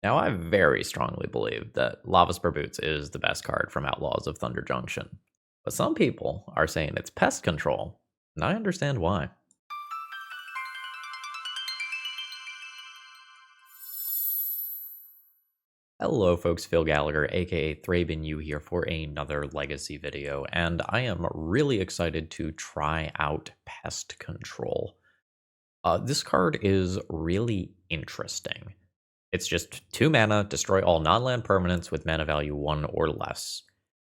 Now, I very strongly believe that Lava Spur Boots is the best card from Outlaws of Thunder Junction, but some people are saying it's Pest Control, and I understand why. Hello folks, Phil Gallagher, aka ThrabenU here for another Legacy video, and I am really excited to try out Pest Control. This card is really interesting. It's just 2 mana, destroy all non-land permanents with mana value 1 or less.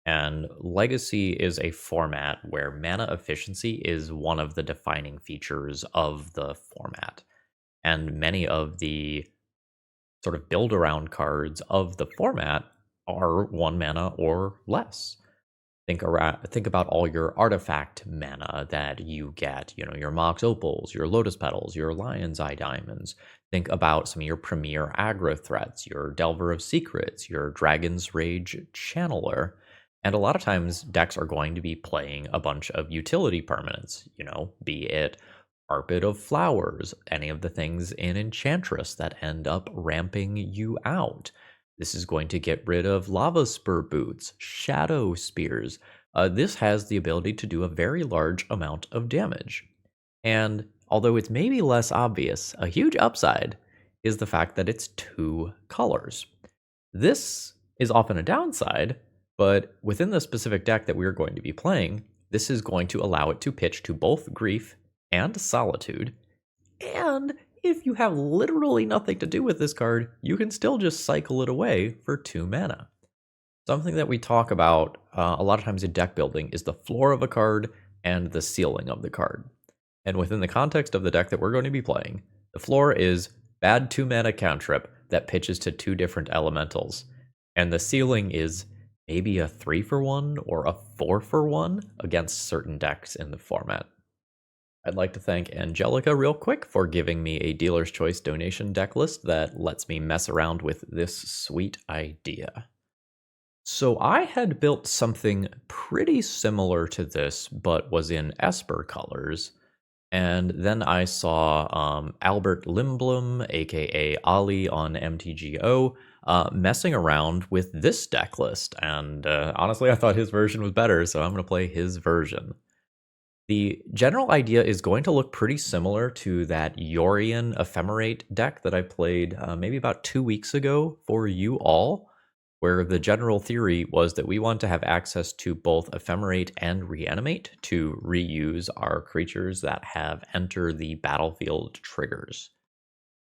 And Legacy is a format where mana efficiency is one of the defining features of the format. And many of the sort of build around cards of the format are 1 mana or less. Think about all your artifact mana that you get, your Mox Opals, your Lotus Petals, your Lion's Eye Diamonds. Think about some of your premier aggro threats, your Delver of Secrets, your Dragon's Rage Channeler. And a lot of times decks are going to be playing a bunch of utility permanents, be it Carpet of Flowers, any of the things in Enchantress that end up ramping you out. This is going to get rid of Lava Spur Boots, Shadow Spears. This has the ability to do a very large amount of damage. And although it's maybe less obvious, a huge upside is the fact that it's 2 colors. This is often a downside, but within the specific deck that we're going to be playing, this is going to allow it to pitch to both Grief and Solitude, and if you have literally nothing to do with this card, you can still just cycle it away for 2 mana. Something that we talk about a lot of times in deck building is the floor of a card and the ceiling of the card. And within the context of the deck that we're going to be playing, the floor is bad 2 mana cantrip that pitches to 2 different elementals. And the ceiling is maybe a 3-for-1 or a 4-for-1 against certain decks in the format. I'd like to thank Angelica real quick for giving me a dealer's choice donation deck list that lets me mess around with this sweet idea. So I had built something pretty similar to this, but was in Esper colors. And then I saw Albert Limblom, aka Ali on MTGO, messing around with this deck list. And honestly, I thought his version was better, so I'm going to play his version. The general idea is going to look pretty similar to that Yorion Ephemerate deck that I played maybe about 2 weeks ago for you all, where the general theory was that we want to have access to both Ephemerate and Reanimate to reuse our creatures that have entered the battlefield triggers.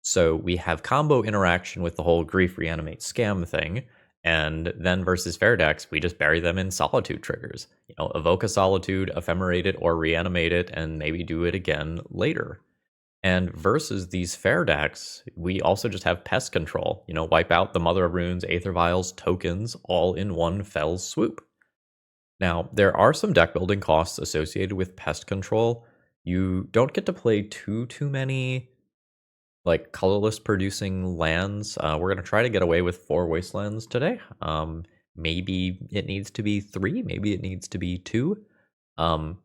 So we have combo interaction with the whole Grief Reanimate Scam thing, and then versus fair decks, we just bury them in Solitude triggers. Evoke a Solitude, Ephemerate it, or Reanimate it, and maybe do it again later. And versus these fair decks, we also just have Pest Control. Wipe out the Mother of Runes, Aether Vials, tokens, all in one fell swoop. Now, there are some deck building costs associated with Pest Control. You don't get to play too many colorless producing lands. We're going to try to get away with 4 wastelands today. Maybe it needs to be 3, maybe it needs to be 2. A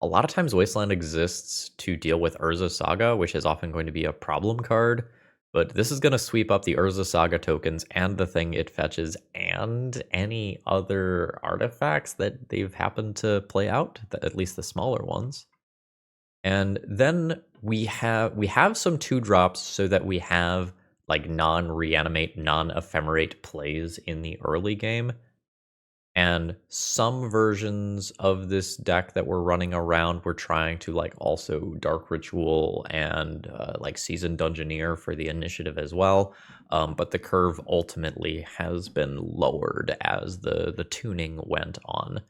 lot of times wasteland exists to deal with Urza Saga, which is often going to be a problem card, but this is going to sweep up the Urza Saga tokens and the thing it fetches and any other artifacts that they've happened to play out, at least the smaller ones. And then we have some 2-drops so that we have non-reanimate, non-ephemerate plays in the early game. And some versions of this deck that we're running around, we're trying to also Dark Ritual and Seasoned Dungeoneer for the initiative as well. But the curve ultimately has been lowered as the tuning went on.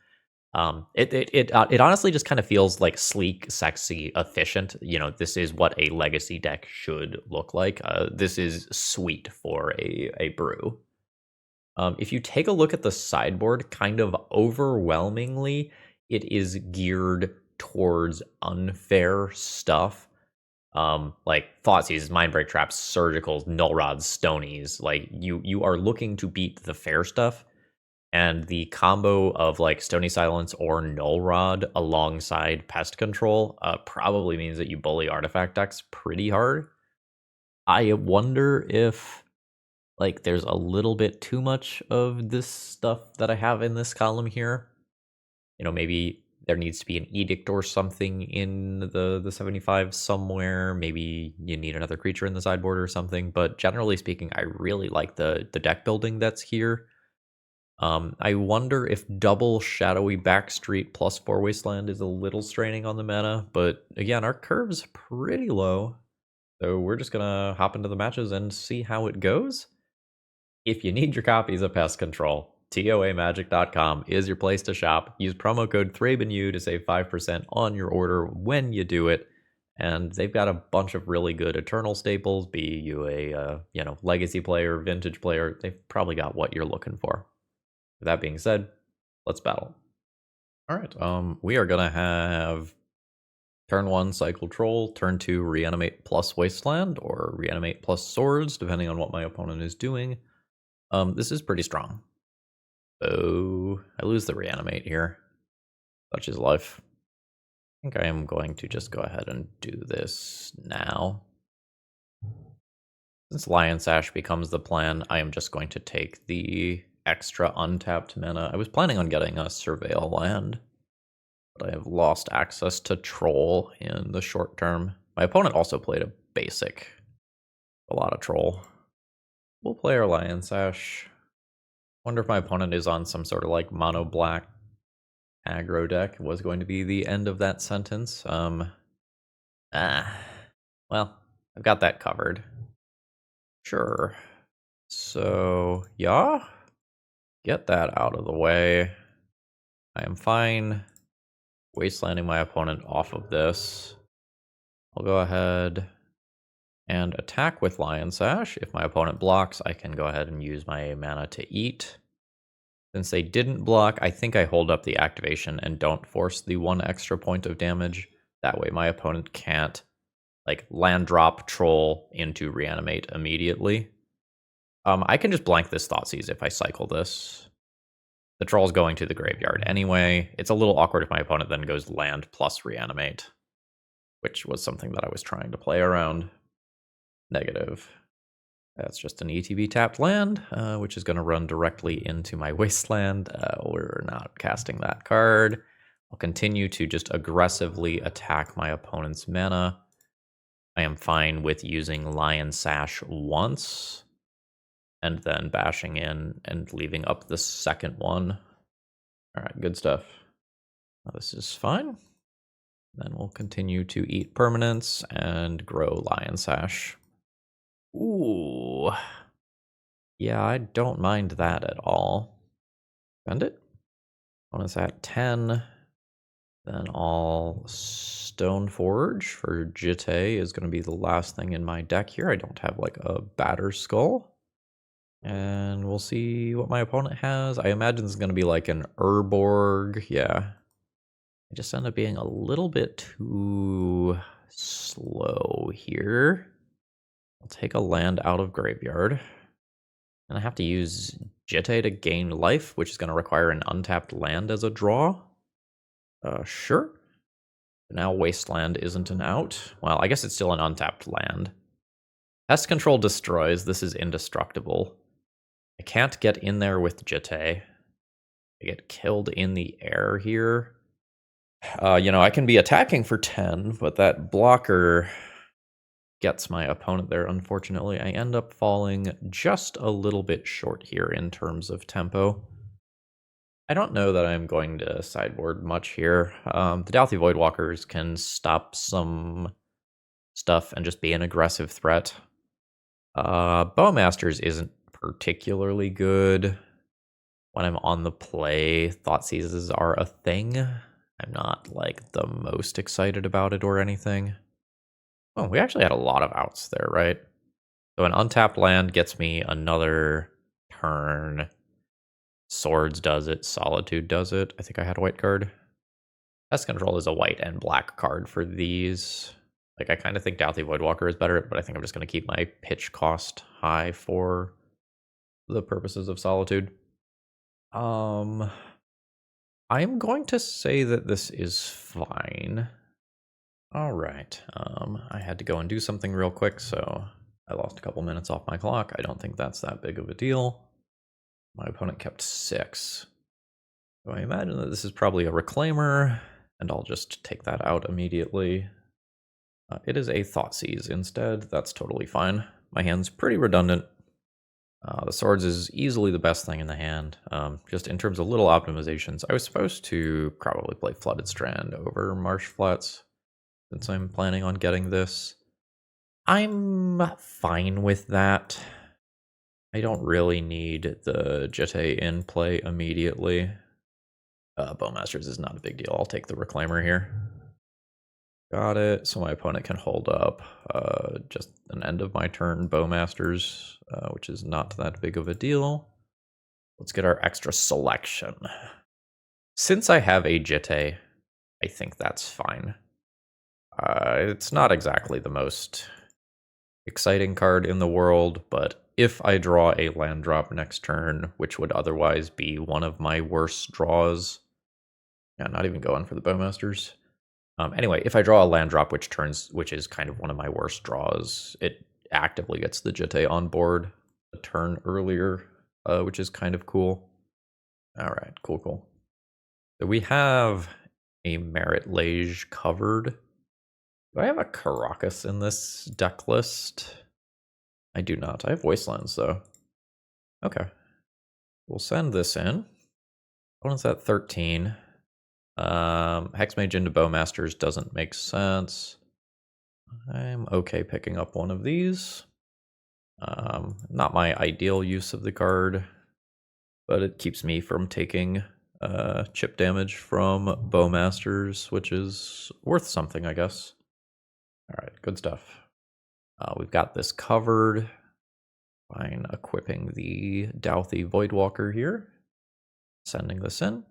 It honestly just kind of feels like sleek, sexy, efficient. This is what a legacy deck should look like. This is sweet for a brew. If you take a look at the sideboard, kind of overwhelmingly, it is geared towards unfair stuff. Like Thoughtseize, Mindbreak Traps, Surgicals, Null Rods, Stonies. You are looking to beat the fair stuff. And the combo of Stony Silence or Null Rod alongside Pest Control probably means that you bully artifact decks pretty hard. I wonder if Like, there's a little bit too much of this stuff that I have in this column here. You know, maybe there needs to be an edict or something in the 75 somewhere. Maybe you need another creature in the sideboard or something. But generally speaking, I really like the deck building that's here. I wonder if double Shadowy Backstreet plus 4 Wasteland is a little straining on the meta. But again, our curve's pretty low. So we're just going to hop into the matches and see how it goes. If you need your copies of Pest Control, TOAMagic.com is your place to shop. Use promo code ThrabenU to save 5% on your order when you do it. And they've got a bunch of really good Eternal staples, be you a legacy player, vintage player. They've probably got what you're looking for. With that being said, let's battle. All right, we are going to have turn 1 Cycle Troll, turn 2 Reanimate plus Wasteland, or Reanimate plus Swords, depending on what my opponent is doing. This is pretty strong. So I lose the Reanimate here. Such is life. I think I am going to just go ahead and do this now. Since Lion Sash becomes the plan, I am just going to take the extra untapped mana. I was planning on getting a Surveil land, but I have lost access to Troll in the short term. My opponent also played a basic. A lot of Troll. We'll play our Lion Sash. Wonder if my opponent is on some sort of like mono black aggro deck. Was going to be the end of that sentence. Well, I've got that covered. Sure. So, yeah. Get that out of the way. I am fine wastelanding my opponent off of this. I'll go ahead and attack with Lion Sash. If my opponent blocks, I can go ahead and use my mana to eat. Since they didn't block, I think I hold up the activation and don't force the 1 extra point of damage. That way my opponent can't like land drop Troll into Reanimate immediately. I can just blank this Thoughtseize if I cycle this. The Troll's going to the graveyard anyway. It's a little awkward if my opponent then goes land plus Reanimate, which was something that I was trying to play around. Negative. That's just an ETB tapped land, which is going to run directly into my Wasteland. We're not casting that card. I'll continue to just aggressively attack my opponent's mana. I am fine with using Lion Sash once, and then bashing in and leaving up the second one. All right, good stuff. This is fine. Then we'll continue to eat permanents and grow Lion Sash. Ooh. Yeah, I don't mind that at all. Spend it. Bonus at 10. Then all Stoneforge for Jitte is going to be the last thing in my deck here. I don't have like a Batter Skull. And we'll see what my opponent has. I imagine it's going to be like an Urborg. Yeah. I just end up being a little bit too slow here. I'll take a land out of graveyard. And I have to use Jitte to gain life, which is going to require an untapped land as a draw. Sure. Now Wasteland isn't an out. Well, I guess it's still an untapped land. Pest Control destroys. This is indestructible. I can't get in there with Jitte. I get killed in the air here. I can be attacking for 10, but that blocker gets my opponent there, unfortunately. I end up falling just a little bit short here in terms of tempo. I don't know that I'm going to sideboard much here. The Dauthi Voidwalkers can stop some stuff and just be an aggressive threat. Bowmasters isn't particularly good. When I'm on the play, Thoughtseizes are a thing. I'm not like the most excited about it or anything. Oh, we actually had a lot of outs there, right? So an untapped land gets me another turn. Swords does it. Solitude does it. I think I had a white card. Pest Control is a white and black card for these. Like, I kind of think Dauthi Voidwalker is better, but I think I'm just going to keep my pitch cost high for the purposes of Solitude. I'm going to say that this is fine. All right. I had to go and do something real quick, so I lost a couple minutes off my clock. I don't think that's that big of a deal. My opponent kept 6. So I imagine that this is probably a Reclaimer, and I'll just take that out immediately. It is a Thoughtseize instead. That's totally fine. My hand's pretty redundant. The swords is easily the best thing in the hand. Just in terms of little optimizations, I was supposed to probably play Flooded Strand over Marsh Flats, since I'm planning on getting this. I'm fine with that. I don't really need the Jitte in play immediately. Bowmasters is not a big deal. I'll take the Reclaimer here. Got it. So my opponent can hold up just an end of my turn Bowmasters, which is not that big of a deal. Let's get our extra selection. Since I have a Jitte, I think that's fine. It's not exactly the most exciting card in the world, but if I draw a land drop next turn, which would otherwise be one of my worst draws, yeah, not even going for the Bowmasters. Anyway, if I draw a land drop which is kind of one of my worst draws, it actively gets the Jitte on board a turn earlier, which is kind of cool. All right, cool. So we have a Merit Lage covered. Do I have a Caracas in this deck list? I do not. I have Wastelands, though. Okay. We'll send this in. Opponent's at 13. Hexmage into Bowmasters doesn't make sense. I'm okay picking up one of these. Not my ideal use of the card, but it keeps me from taking chip damage from Bowmasters, which is worth something, I guess. All right, good stuff. We've got this covered. Fine, equipping the Douthie Voidwalker here. Sending this in.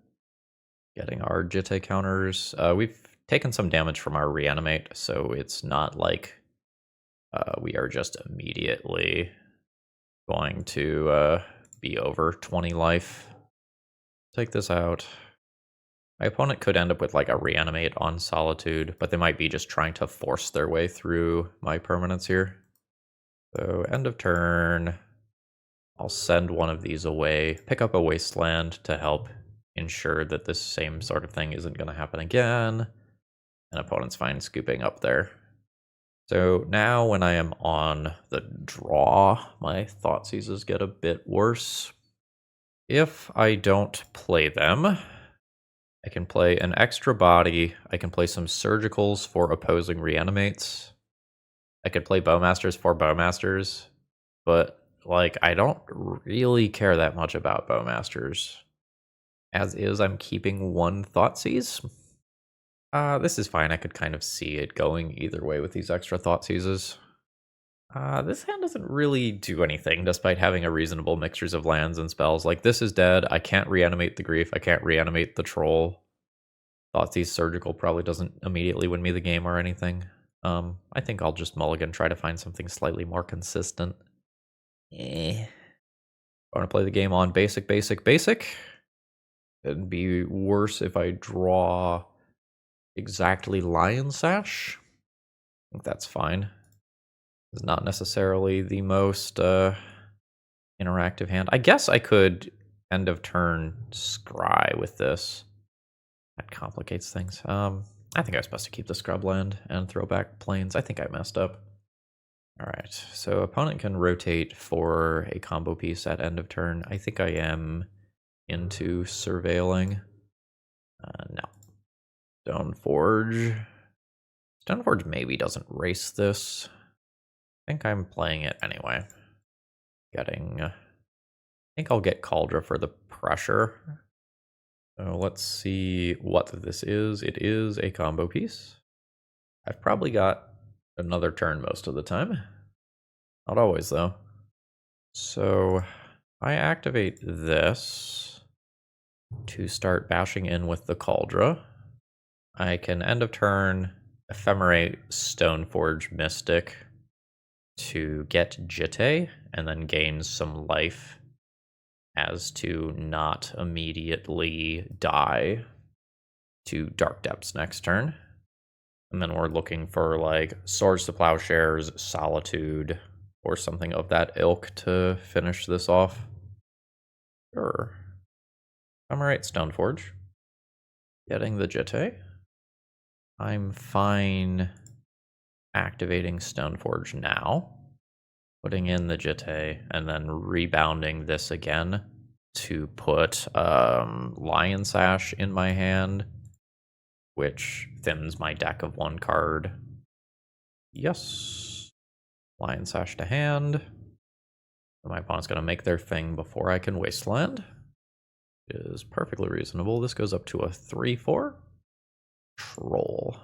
Getting our Jitte counters. We've taken some damage from our Reanimate, so it's not like we are just immediately going to be over 20 life. Take this out. My opponent could end up with like a Reanimate on Solitude, but they might be just trying to force their way through my permanents here. So end of turn, I'll send one of these away, pick up a Wasteland to help ensure that this same sort of thing isn't going to happen again. And opponent's fine scooping up there. So now when I am on the draw, my Thoughtseizes get a bit worse. If I don't play them, I can play an extra body. I can play some Surgicals for opposing Reanimates. I could play Bowmasters for Bowmasters, but like I don't really care that much about Bowmasters. As is, I'm keeping one Thoughtseize. This is fine. I could kind of see it going either way with these extra Thoughtseizes. This hand doesn't really do anything, despite having a reasonable mixtures of lands and spells. Like, this is dead. I can't reanimate the Grief. I can't reanimate the Troll. Thoughtseize Surgical probably doesn't immediately win me the game or anything. I think I'll just mulligan, try to find something slightly more consistent. I want to play the game on basic. It'd be worse if I draw exactly Lion Sash. I think that's fine. It's not necessarily the most interactive hand. I guess I could end of turn scry with this. That complicates things. I think I was supposed to keep the Scrubland and throw back Plains. I think I messed up. All right, so opponent can rotate for a combo piece at end of turn. I think I am into surveilling. No. Stoneforge. Stoneforge maybe doesn't race this. I think I'm playing it anyway. I think I'll get Cauldra for the pressure. So let's see what this is. It is a combo piece. I've probably got another turn most of the time. Not always, though. So I activate this to start bashing in with the Cauldra. I can end of turn Ephemerate Stoneforge Mystic to get Jitte and then gain some life as to not immediately die to Dark Depths next turn. And then we're looking for like Swords to Plowshares, Solitude, or something of that ilk to finish this off. Sure. Ephemerate Stoneforge. Getting the Jitte. I'm fine activating Stoneforge now. Putting in the Jitte and then rebounding this again to put Lion Sash in my hand, which thins my deck of 1 card. Yes. Lion Sash to hand. My opponent's going to make their thing before I can Wasteland. It is perfectly reasonable. This goes up to a 3/4. Troll.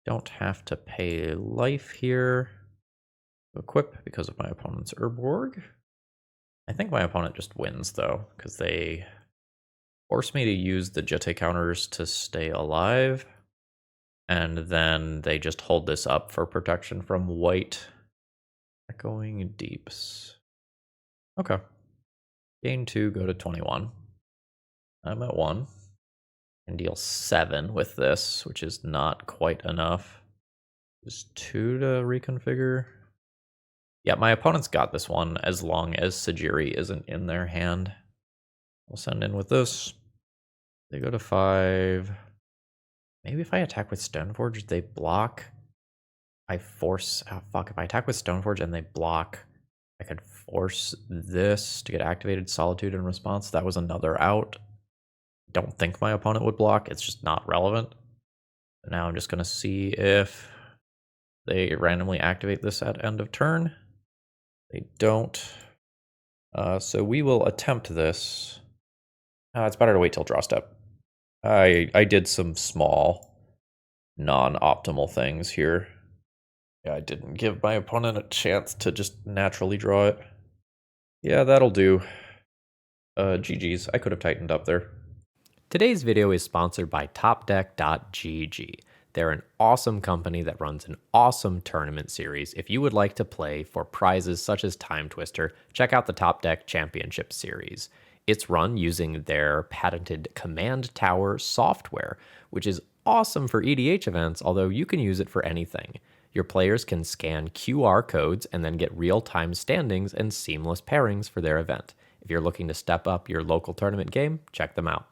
Don't have to pay life here. Equip because of my opponent's Urborg. I think my opponent just wins, though, because they force me to use the Jitte counters to stay alive. And then they just hold this up for protection from white. Echoing Deeps. Okay. Gain 2, go to 21. I'm at 1. And deal 7 with this, which is not quite enough. Just 2 to reconfigure. Yeah, my opponent's got this one as long as Sajiri isn't in their hand. We'll send in with this. They go to 5. Maybe if I attack with Stoneforge, they block. I force... Oh, fuck. If I attack with Stoneforge and they block, I could force this to get activated Solitude in response. That was another out. Don't think my opponent would block. It's just not relevant. Now I'm just going to see if they randomly activate this at end of turn. They don't. So we will attempt this. It's better to wait till draw step. I did some small, non-optimal things here. Yeah, I didn't give my opponent a chance to just naturally draw it. Yeah, that'll do. GG's. I could have tightened up there. Today's video is sponsored by TopDeck.gg. They're an awesome company that runs an awesome tournament series. If you would like to play for prizes such as Time Twister, check out the Top Deck Championship Series. It's run using their patented Command Tower software, which is awesome for EDH events, although you can use it for anything. Your players can scan QR codes and then get real-time standings and seamless pairings for their event. If you're looking to step up your local tournament game, check them out.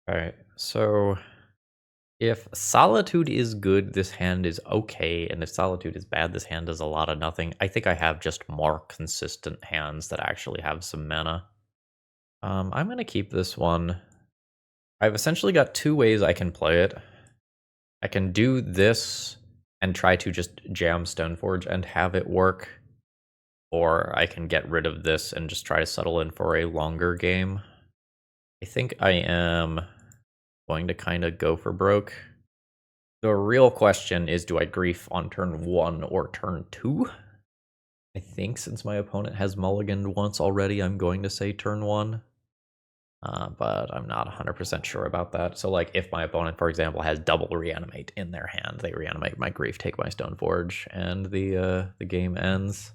All right, so if Solitude is good, this hand is okay, and if Solitude is bad, this hand does a lot of nothing. I think I have just more consistent hands that actually have some mana. I'm going to keep this one. I've essentially got 2 ways I can play it. I can do this and try to just jam Stoneforge and have it work, or I can get rid of this and just try to settle in for a longer game. I think I am going to kind of go for broke. The real question is, do I grief on turn 1 or turn 2? I think since my opponent has mulliganed once already, I'm going to say turn 1. But I'm not 100% sure about that. So, like, if my opponent, for example, has double Reanimate in their hand, they reanimate my grief, take my Stoneforge, and the game ends.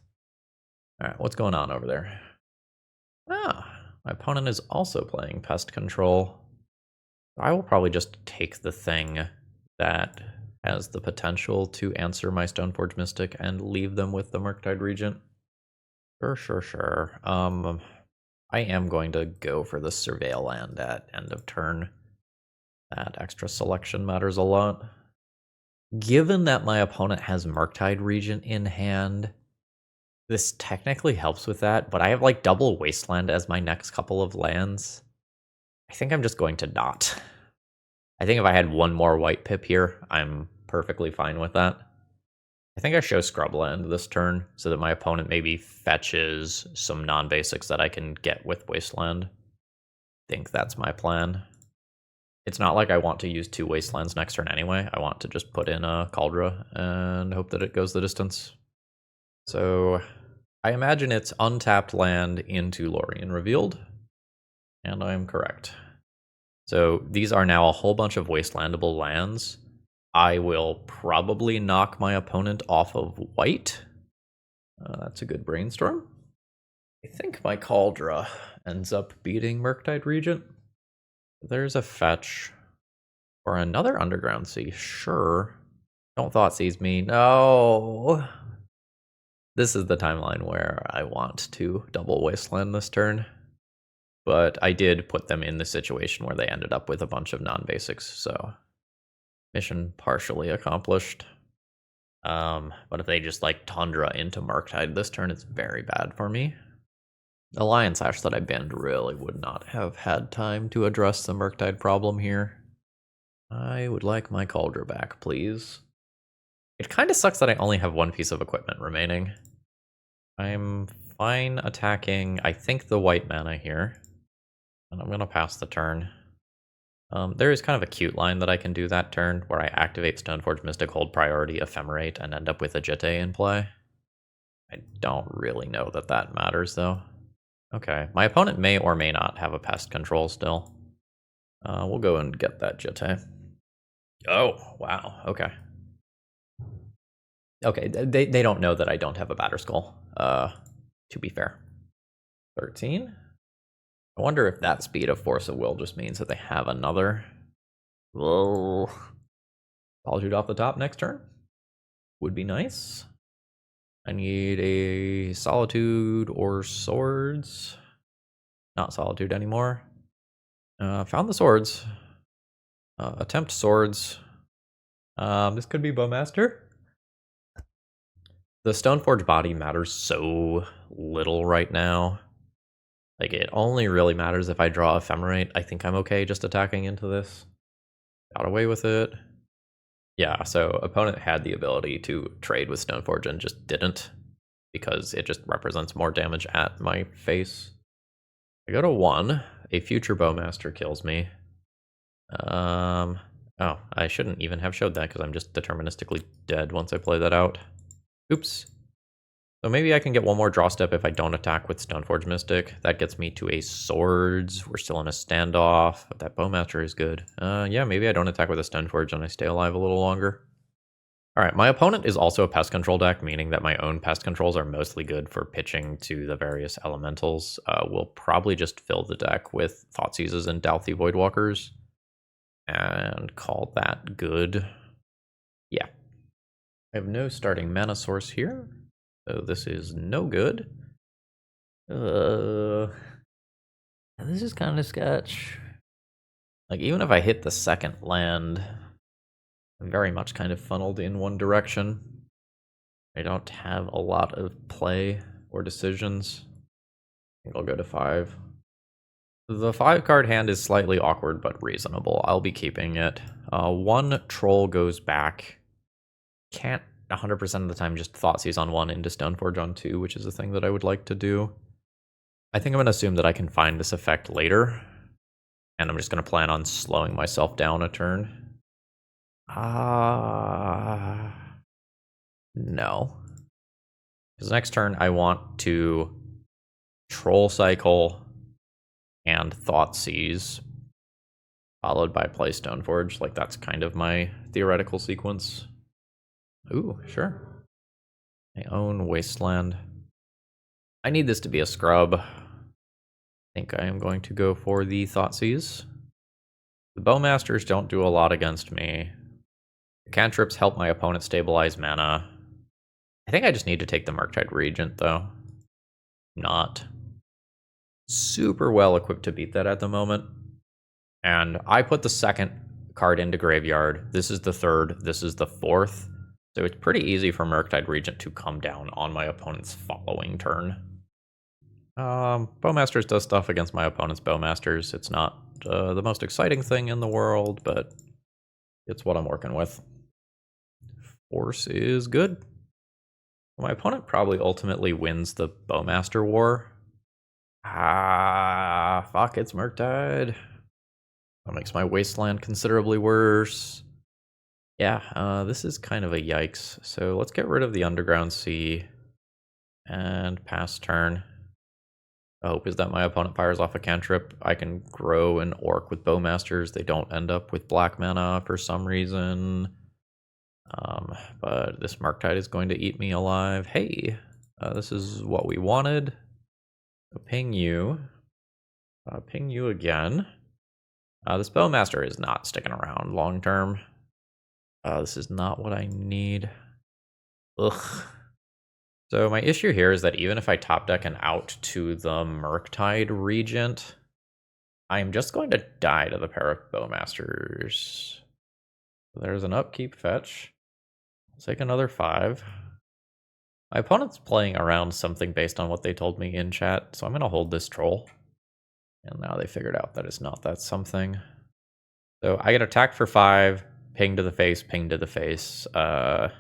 All right, what's going on over there? Ah, my opponent is also playing Pest Control. I will probably just take the thing that has the potential to answer my Stoneforge Mystic and leave them with the Murktide Regent. Sure. I am going to go for the Surveil land at end of turn. That extra selection matters a lot. Given that my opponent has Murktide Regent in hand, this technically helps with that, but I have like double Wasteland as my next couple of lands. I think I'm just going to not. I think if I had 1 more white pip here, I'm perfectly fine with that. I think I show Scrubland this turn so that my opponent maybe fetches some non-basics that I can get with Wasteland. I think that's my plan. It's not like I want to use 2 Wastelands next turn anyway. I want to just put in a Cauldra and hope that it goes the distance. So I imagine it's untapped land into Lorien Revealed, and I'm correct. So these are now a whole bunch of wastelandable lands. I will probably knock my opponent off of white. That's a good brainstorm. I think my Cauldra ends up beating Murktide Regent. There's a fetch. Or another Underground Sea, sure. Don't Thoughtseize me, no. This is the timeline where I want to double Wasteland this turn. But I did put them in the situation where they ended up with a bunch of non-basics, so mission partially accomplished. But if they just like Tundra into Murktide this turn, it's very bad for me. The Lion Sash that I banned really would not have had time to address the Murktide problem here. I would like my Cauldron back, please. It kind of sucks that I only have one piece of equipment remaining. I'm fine attacking, I think, the white mana here. And I'm going to pass the turn. There is kind of a cute line that I can do that turn, where I activate Stoneforge Mystic, hold priority, Ephemerate, and end up with a Jitte in play. I don't really know that that matters, though. Okay, my opponent may or may not have a Pest Control still. We'll go and get that Jitte. Oh, wow, okay. Okay, they don't know that I don't have a Batterskull, to be fair. 13? I wonder if that speed of Force of Will just means that they have another. Whoa. Solitude off the top next turn. Would be nice. I need a Solitude or Swords. Not Solitude anymore. Found the Swords. Attempt Swords. This could be Bowmaster. The Stoneforge body matters so little right now. Like, it only really matters if I draw Ephemerate. I think I'm okay just attacking into this. Got away with it. Yeah, so opponent had the ability to trade with Stoneforge and just didn't, because it just represents more damage at my face. I go to 1. A future Bowmaster kills me. Oh, I shouldn't even have showed that because I'm just deterministically dead once I play that out. Oops. So maybe I can get one more draw step if I don't attack with Stoneforge Mystic. That gets me to a Swords. We're still in a standoff. But that Bowmaster is good. Yeah, maybe I don't attack with a Stoneforge and I stay alive a little longer. Alright, my opponent is also a Pest Control deck, meaning that my own Pest Controls are mostly good for pitching to the various elementals. We'll probably just fill the deck with Thoughtseizes and Dauthi Voidwalkers. And call that good. Yeah. I have no starting mana source here. So this is no good. This is kind of sketch. Like, even if I hit the second land, I'm very much kind of funneled in one direction. I don't have a lot of play or decisions. I think I'll go to 5. The 5-card hand is slightly awkward, but reasonable. I'll be keeping it. 1 troll goes back. Can't 100% of the time just Thoughtseize on 1 into Stoneforge on 2, which is a thing that I would like to do. I think I'm going to assume that I can find this effect later, and I'm just going to plan on slowing myself down a turn. No. Because next turn I want to Troll Cycle and Thoughtseize, followed by play Stoneforge. Like, that's kind of my theoretical sequence. Ooh, sure. I own Wasteland. I need this to be a scrub. I think I am going to go for the Thoughtseize. The Bowmasters don't do a lot against me. The cantrips help my opponent stabilize mana. I think I just need to take the Murktide Regent, though. Not super well equipped to beat that at the moment. And I put the second card into graveyard. This is the third. This is the fourth. So it's pretty easy for Murktide Regent to come down on my opponent's following turn. Bowmasters does stuff against my opponent's Bowmasters. It's not the most exciting thing in the world, but it's what I'm working with. Force is good. My opponent probably ultimately wins the Bowmaster war. Fuck, it's Murktide. That makes my Wasteland considerably worse. Yeah, this is kind of a yikes. So let's get rid of the Underground Sea and pass turn. The hope is that my opponent fires off a cantrip. I can grow an Orc with Bowmasters. They don't end up with black mana for some reason. But this Murktide is going to eat me alive. Hey, this is what we wanted. So ping you. Ping you again. This Bowmaster is not sticking around long term. This is not what I need. Ugh. So my issue here is that even if I top deck and out to the Murktide Regent, I'm just going to die to the pair of Bowmasters. There's an upkeep fetch. Let's take another 5. My opponent's playing around something based on what they told me in chat, so I'm going to hold this troll. And now they figured out that it's not that something. So I get attacked for 5, ping to the face, ping to the face. I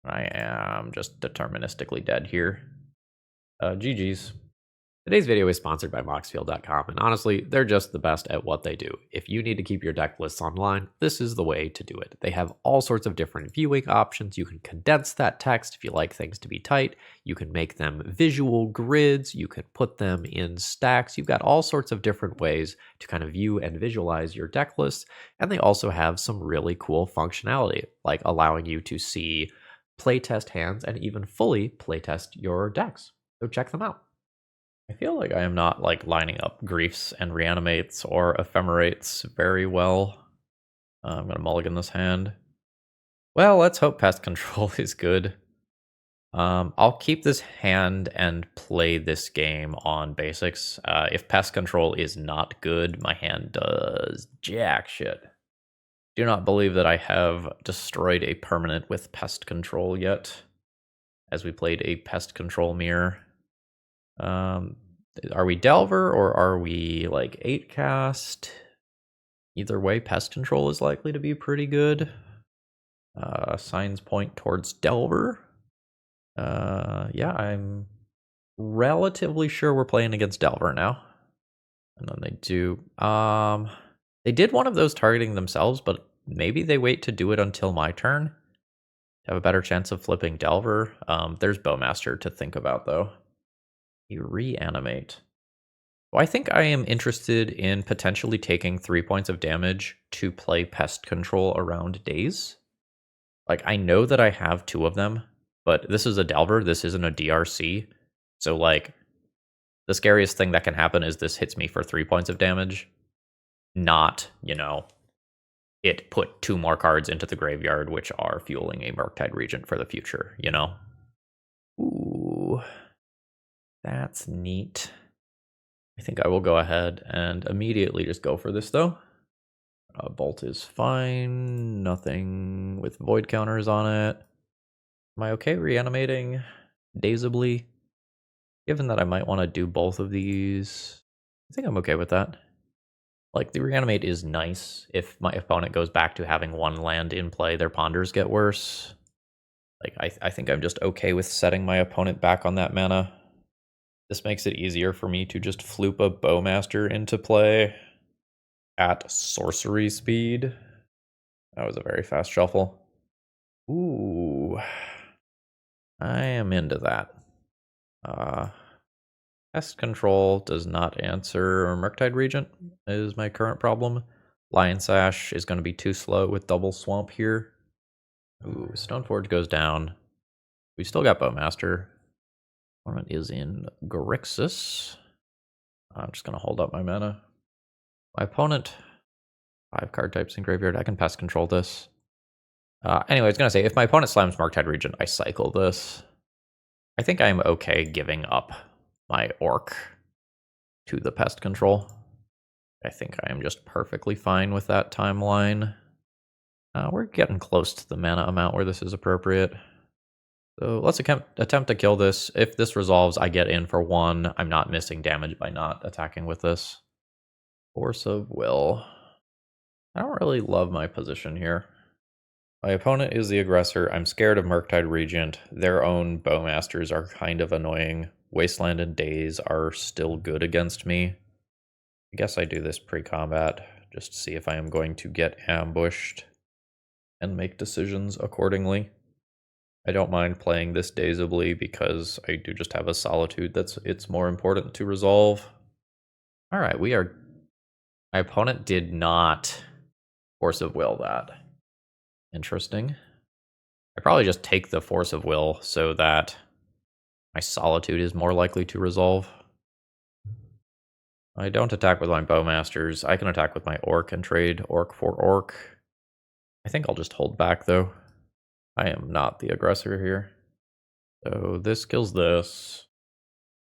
am just deterministically dead here. GG's. Today's video is sponsored by Moxfield.com, and honestly, they're just the best at what they do. If you need to keep your deck lists online, this is the way to do it. They have all sorts of different viewing options. You can condense that text if you like things to be tight. You can make them visual grids. You can put them in stacks. You've got all sorts of different ways to kind of view and visualize your deck lists, and they also have some really cool functionality, like allowing you to see playtest hands and even fully playtest your decks. So check them out. I feel like I am not like lining up Griefs and Reanimates or Ephemerates very well. I'm going to mulligan this hand. Well, let's hope Pest Control is good. I'll keep this hand and play this game on basics. If Pest Control is not good, my hand does jack shit. Do not believe that I have destroyed a permanent with Pest Control yet, as we played a Pest Control mirror. Are we Delver or are we like 8 cast? Either way, Pest Control is likely to be pretty good. Signs point towards Delver. Yeah, I'm relatively sure we're playing against Delver now. And then they do. They did one of those targeting themselves, but maybe they wait to do it until my turn. Have a better chance of flipping Delver. There's Bowmaster to think about, though. You reanimate. Well, I think I am interested in potentially taking 3 points of damage to play Pest Control around Daze. Like, I know that I have 2 of them, but this is a Delver, this isn't a DRC. So, like, the scariest thing that can happen is this hits me for 3 points of damage. Not, you know, it put 2 more cards into the graveyard, which are fueling a Murktide Regent for the future, you know? Ooh. That's neat. I think I will go ahead and immediately just go for this, though. Bolt is fine. Nothing with void counters on it. Am I okay reanimating dazably? Given that I might want to do both of these, I think I'm okay with that. Like, the reanimate is nice. If my opponent goes back to having 1 land in play, their ponders get worse. Like, I think I'm just okay with setting my opponent back on that mana. This makes it easier for me to just floop a Bowmaster into play at sorcery speed. That was a very fast shuffle. Ooh. I am into that. Pest Control does not answer Murktide Regent is my current problem. Lion Sash is going to be too slow with double swamp here. Ooh, Stoneforge goes down. We still got Bowmaster. Opponent is in Grixis. I'm just going to hold up my mana. My opponent, 5 card types in graveyard. I can Pest Control this. Anyway, I was going to say, if my opponent slams Murktide Regent, I cycle this. I think I'm okay giving up my Orc to the Pest Control. I think I am just perfectly fine with that timeline. We're getting close to the mana amount where this is appropriate. So let's attempt to kill this. If this resolves, I get in for 1. I'm not missing damage by not attacking with this. Force of Will. I don't really love my position here. My opponent is the aggressor. I'm scared of Murktide Regent. Their own Bowmasters are kind of annoying. Wasteland and Daze are still good against me. I guess I do this pre-combat, just to see if I am going to get ambushed and make decisions accordingly. I don't mind playing this dazably because I do just have a Solitude it's more important to resolve. Alright, my opponent did not Force of Will that. Interesting. I probably just take the Force of Will so that my Solitude is more likely to resolve. I don't attack with my Bowmasters. I can attack with my Orc and trade Orc for Orc. I think I'll just hold back, though. I am not the aggressor here. So this kills this.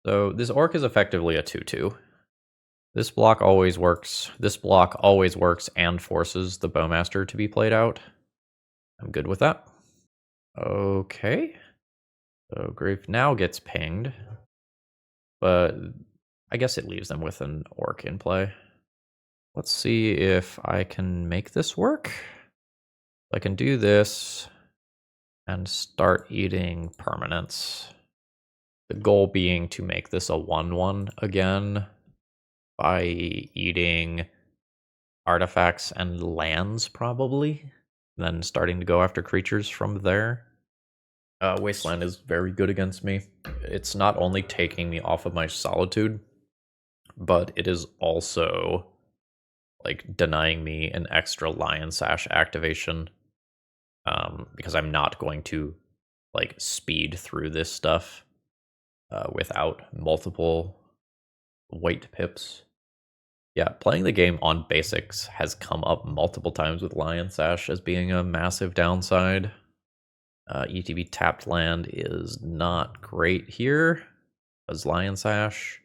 So this orc is effectively a 2/2. This block always works. This block always works and forces the Bowmaster to be played out. I'm good with that. Okay. So Grief now gets pinged. But I guess it leaves them with an orc in play. Let's see if I can make this work. I can do this and start eating permanents. The goal being to make this a 1/1 again by eating artifacts and lands, probably. Then starting to go after creatures from there. Wasteland is very good against me. It's not only taking me off of my Solitude, but it is also like denying me an extra Lion Sash activation, because I'm not going to like speed through this stuff without multiple white pips. Yeah, playing the game on basics has come up multiple times with Lion Sash as being a massive downside. ETB tapped land is not great here, as Lion Sash.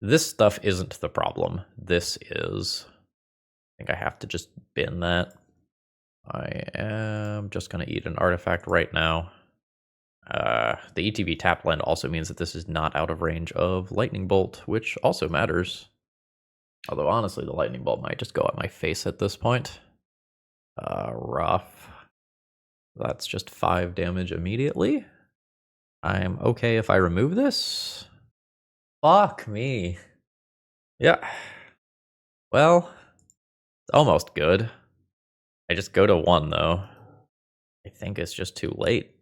This stuff isn't the problem. This is. I think I have to just bin that. I am just going to eat an artifact right now. The ETB tap land also means that this is not out of range of Lightning Bolt, which also matters. Although, honestly, the Lightning Bolt might just go at my face at this point. Rough. That's just 5 damage immediately. I'm okay if I remove this. Fuck me. Yeah. Well, it's almost good. I just go to 1, though. I think it's just too late.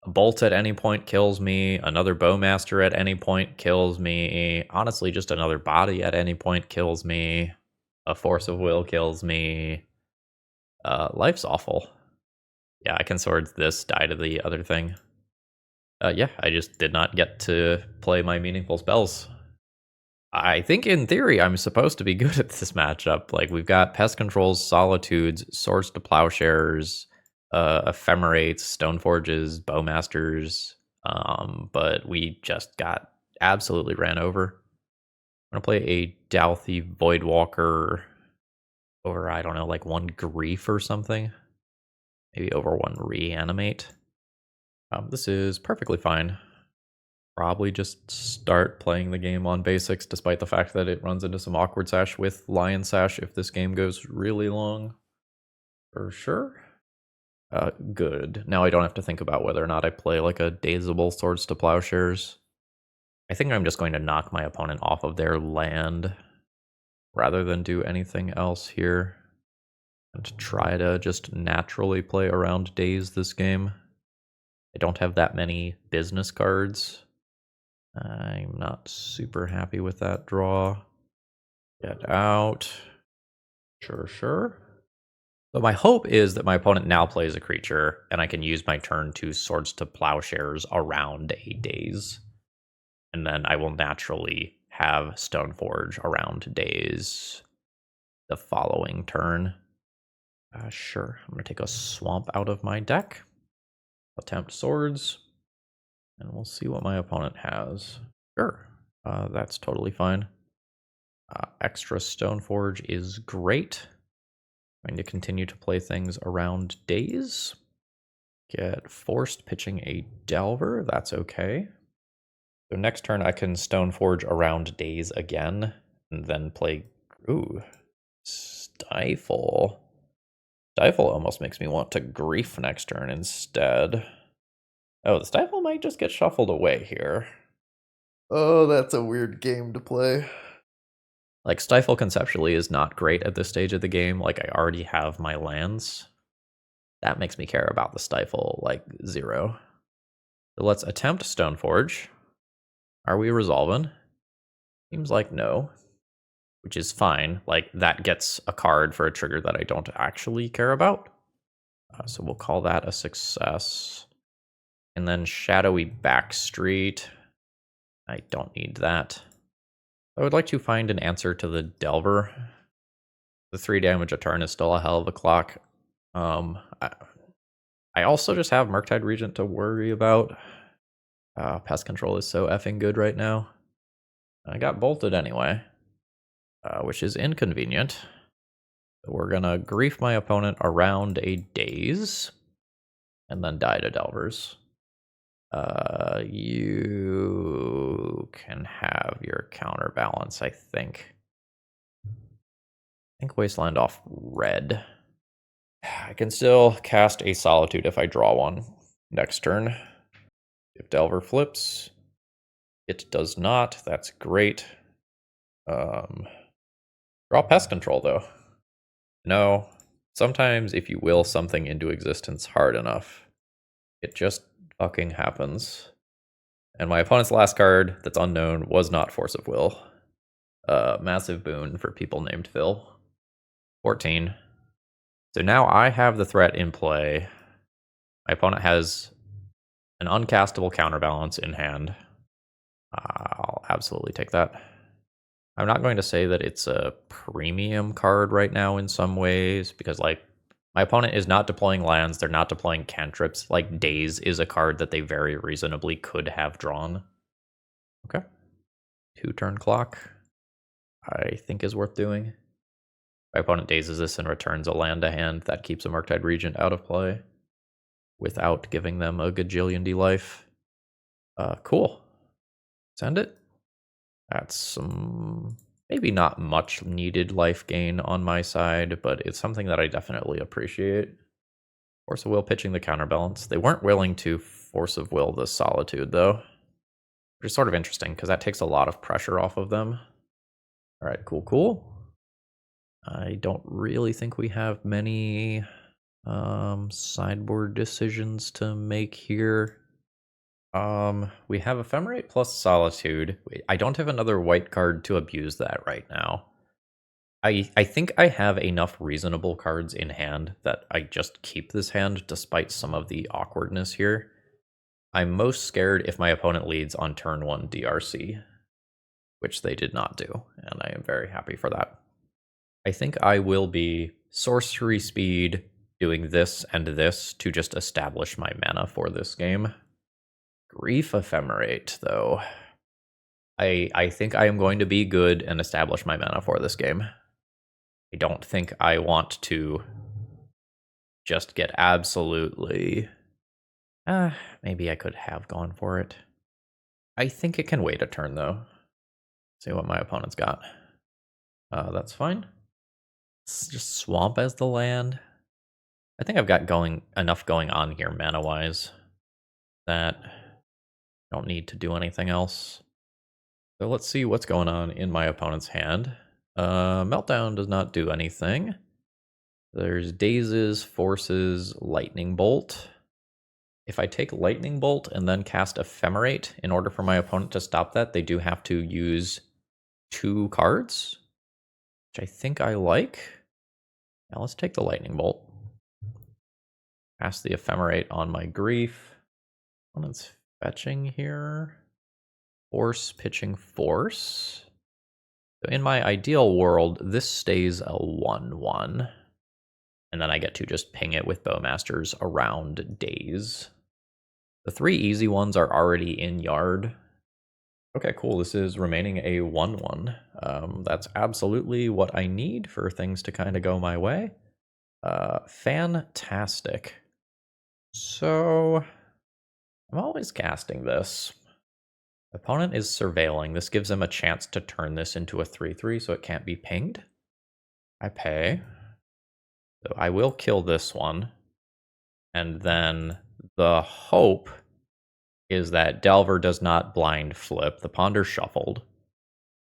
A bolt at any point kills me. Another Bowmaster at any point kills me. Honestly, just another body at any point kills me. A Force of Will kills me. Life's awful. Yeah, I can sword this, die to the other thing. Yeah, I just did not get to play my meaningful spells. I think in theory I'm supposed to be good at this matchup. Like, we've got Pest Controls, Solitudes, Swords to Plowshares, Ephemerates, Stoneforges, Bowmasters, but we just got absolutely ran over. I'm gonna play a Dalthy Voidwalker over, I don't know, like 1 Grief or something. Maybe over 1 Reanimate. This is perfectly fine. Probably just start playing the game on basics, despite the fact that it runs into some awkward sash with Lion Sash if this game goes really long. For sure. Good. Now I don't have to think about whether or not I play like a Dazable Swords to Plowshares. I think I'm just going to knock my opponent off of their land rather than do anything else here. And try to just naturally play around Daze this game. I don't have that many business cards. I'm not super happy with that draw. Get out. Sure. But my hope is that my opponent now plays a creature, and I can use my turn to Swords to Plowshares around a Daze. And then I will naturally have Stoneforge around Daze the following turn. Sure, I'm going to take a Swamp out of my deck. Attempt Swords. And we'll see what my opponent has. Sure, that's totally fine. Extra Stoneforge is great. I'm going to continue to play things around Daze. Get forced pitching a Delver, that's okay. So next turn I can Stoneforge around Daze again, and then play, Stifle. Stifle almost makes me want to Grief next turn instead. Oh, the Stifle might just get shuffled away here. Oh, that's a weird game to play. Like, Stifle conceptually is not great at this stage of the game. Like, I already have my lands. That makes me care about the Stifle, like, 0. So let's attempt Stoneforge. Are we resolving? Seems like no. Which is fine. Like, that gets a card for a trigger that I don't actually care about. So we'll call that a success. And then Shadowy Backstreet. I don't need that. I would like to find an answer to the Delver. The 3 damage a turn is still a hell of a clock. I also just have Murktide Regent to worry about. Pest Control is so effing good right now. I got bolted anyway, which is inconvenient. We're gonna grief my opponent around a daze, and then die to Delvers. You can have your counterbalance, I think. I think Wasteland off red. I can still cast a Solitude if I draw one next turn. If Delver flips, it does not. That's great. Draw Pest Control, though. No. Sometimes if you will something into existence hard enough, it just fucking happens. And my opponent's last card that's unknown was not Force of Will. Massive boon for people named Phil. 14. So now I have the threat in play. My opponent has an uncastable counterbalance in hand. I'll absolutely take that. I'm not going to say that it's a premium card right now in some ways, because like my opponent is not deploying lands, they're not deploying cantrips. Like Daze is a card that they very reasonably could have drawn. Okay. 2-turn clock, I think is worth doing. My opponent dazes this and returns a land to hand. That keeps a Murktide Regent out of play without giving them a gajillion D life. Cool. Send it. That's some maybe not much needed life gain on my side, but it's something that I definitely appreciate. Force of Will pitching the counterbalance. They weren't willing to Force of Will the Solitude, though, which is sort of interesting because that takes a lot of pressure off of them. All right, cool. I don't really think we have many sideboard decisions to make here. We have Ephemerate plus Solitude. I don't have another white card to abuse that right now. I think I have enough reasonable cards in hand that I just keep this hand despite some of the awkwardness here. I'm most scared if my opponent leads on turn 1 DRC, which they did not do, and I am very happy for that. I think I will be sorcery speed doing this and this to just establish my mana for this game. Grief Ephemerate, though. I think I am going to be good and establish my mana for this game. I don't think I want to just get absolutely... maybe I could have gone for it. I think it can wait a turn, though. See what my opponent's got. That's fine. Let's just swamp as the land. I think I've got enough going on here mana-wise that I don't need to do anything else. So let's see what's going on in my opponent's hand. Meltdown does not do anything. There's Dazes, Forces, Lightning Bolt. If I take Lightning Bolt and then cast Ephemerate, in order for my opponent to stop that, they do have to use 2 cards, which I think I like. Now let's take the Lightning Bolt. Cast the Ephemerate on my Grief. Opponent's fetching here. Force pitching Force. So in my ideal world, this stays a 1/1. And then I get to just ping it with Bowmasters around Daze. The 3 easy ones are already in yard. Okay, cool. This is remaining a 1/1. That's absolutely what I need for things to kind of go my way. Fantastic. So I'm always casting this. Opponent is surveilling. This gives them a chance to turn this into a 3/3 so it can't be pinged. I pay. So I will kill this one. And then the hope is that Delver does not blind flip. The Ponder shuffled.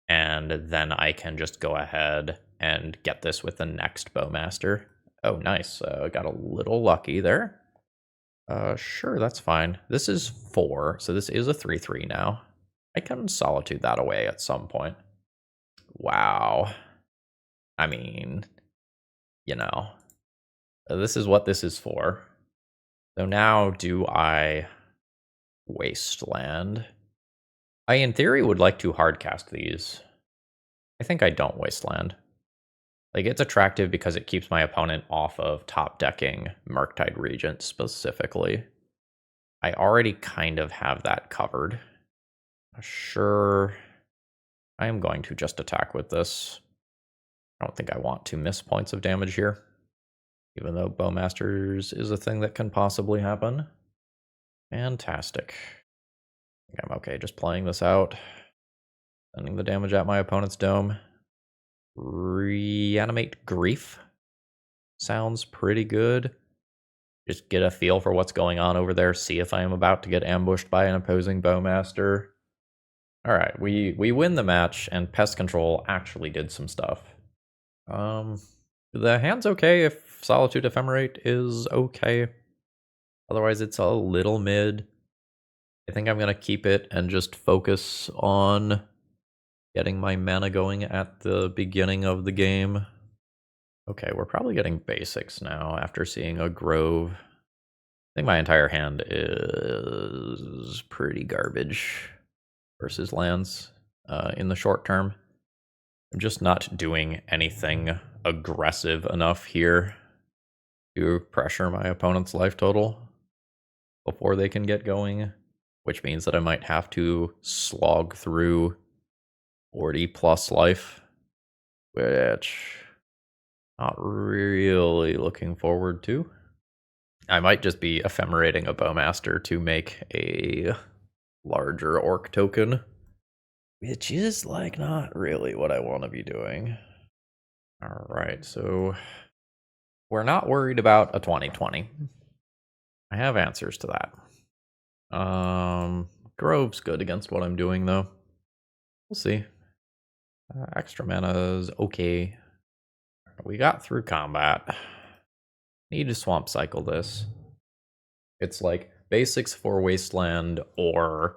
And then I can just go ahead and get this with the next Bowmaster. Oh, nice. Got a little lucky there. Sure, that's fine. This is 4, so this is a 3/3 now. I can Solitude that away at some point. Wow. I mean, you know, this is what this is for. So now do I Wasteland? I, in theory, would like to hardcast these. I think I don't Wasteland. Like, it's attractive because it keeps my opponent off of top decking Murktide Regent specifically. I already kind of have that covered. Sure, I am going to just attack with this. I don't think I want to miss points of damage here, even though Bowmasters is a thing that can possibly happen. Fantastic. I think I'm okay just playing this out. Sending the damage at my opponent's dome. Reanimate Grief. Sounds pretty good. Just get a feel for what's going on over there. See if I am about to get ambushed by an opposing Bowmaster. Alright, we win the match, and Pest Control actually did some stuff. The hand's okay if Solitude Ephemerate is okay. Otherwise, it's a little mid. I think I'm going to keep it and just focus on getting my mana going at the beginning of the game. Okay, we're probably getting basics now after seeing a Grove. I think my entire hand is pretty garbage versus lands in the short term. I'm just not doing anything aggressive enough here to pressure my opponent's life total before they can get going, which means that I might have to slog through 40 plus life, which not really looking forward to. I might just be ephemerating a Bowmaster to make a larger orc token, which is like not really what I want to be doing. All right, so we're not worried about a 2020. I have answers to that. Grove's good against what I'm doing, though. We'll see. Extra mana is okay. We got through combat. Need to swamp cycle this. It's like basics for Wasteland or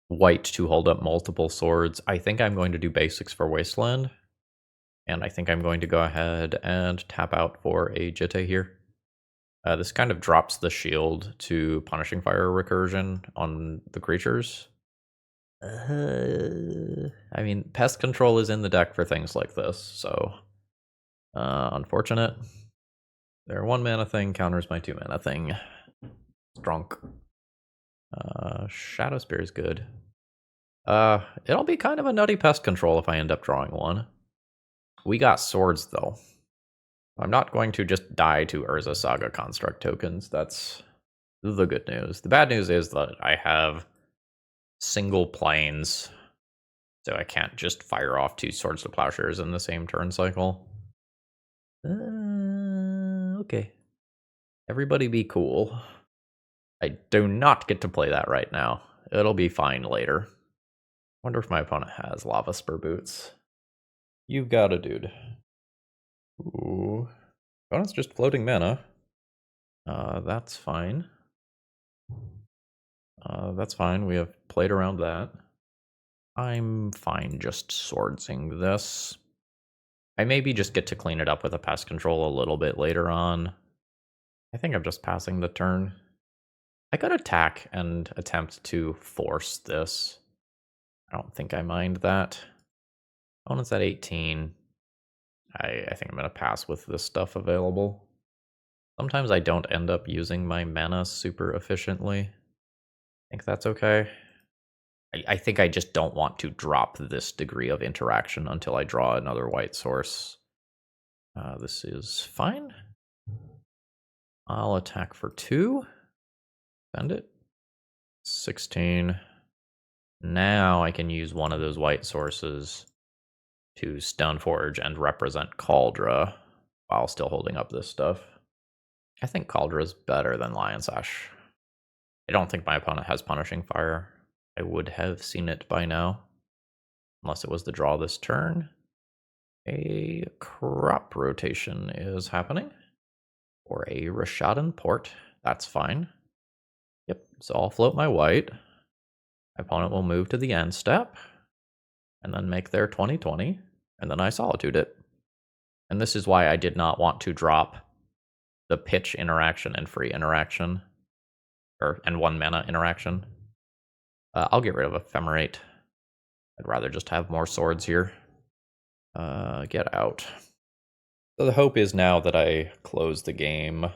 white to hold up multiple swords. I think I'm going to do basics for Wasteland. And I think I'm going to go ahead and tap out for a Jitte here. This kind of drops the shield to Punishing Fire recursion on the creatures. I mean, Pest Control is in the deck for things like this, so unfortunate. Their 1 mana thing counters my 2 mana thing. Drunk. Shadow Spear is good. It'll be kind of a nutty Pest Control if I end up drawing one. We got swords, though. I'm not going to just die to Urza Saga Construct tokens. That's the good news. The bad news is that I have single planes, so I can't just fire off 2 Swords to Plowshares in the same turn cycle. Okay. Everybody be cool. I do not get to play that right now. It'll be fine later. Wonder if my opponent has Lava Spur Boots. You've got a dude. Ooh. Opponent's just floating mana. That's fine. That's fine. We have played around that. I'm fine just swordsing this. I maybe just get to clean it up with a Pest Control a little bit later on. I think I'm just passing the turn. I could attack and attempt to force this. I don't think I mind that. Opponent's at 18. I think I'm going to pass with this stuff available. Sometimes I don't end up using my mana super efficiently. I think that's okay. I think I just don't want to drop this degree of interaction until I draw another white source. This is fine. I'll attack for 2. Send it. 16. Now I can use one of those white sources to Stoneforge and represent Kaldra while still holding up this stuff. I think Kaldra is better than Lion's Ash. I don't think my opponent has Punishing Fire. I would have seen it by now, unless it was the draw this turn. A crop rotation is happening, or a Rashadan Port. That's fine. Yep, so I'll float my white. My opponent will move to the end step, and then make their 20/20, and then I Solitude it. And this is why I did not want to drop the pitch interaction and free interaction, and 1 mana interaction. I'll get rid of Ephemerate. I'd rather just have more swords here. Get out. So the hope is now that I close the game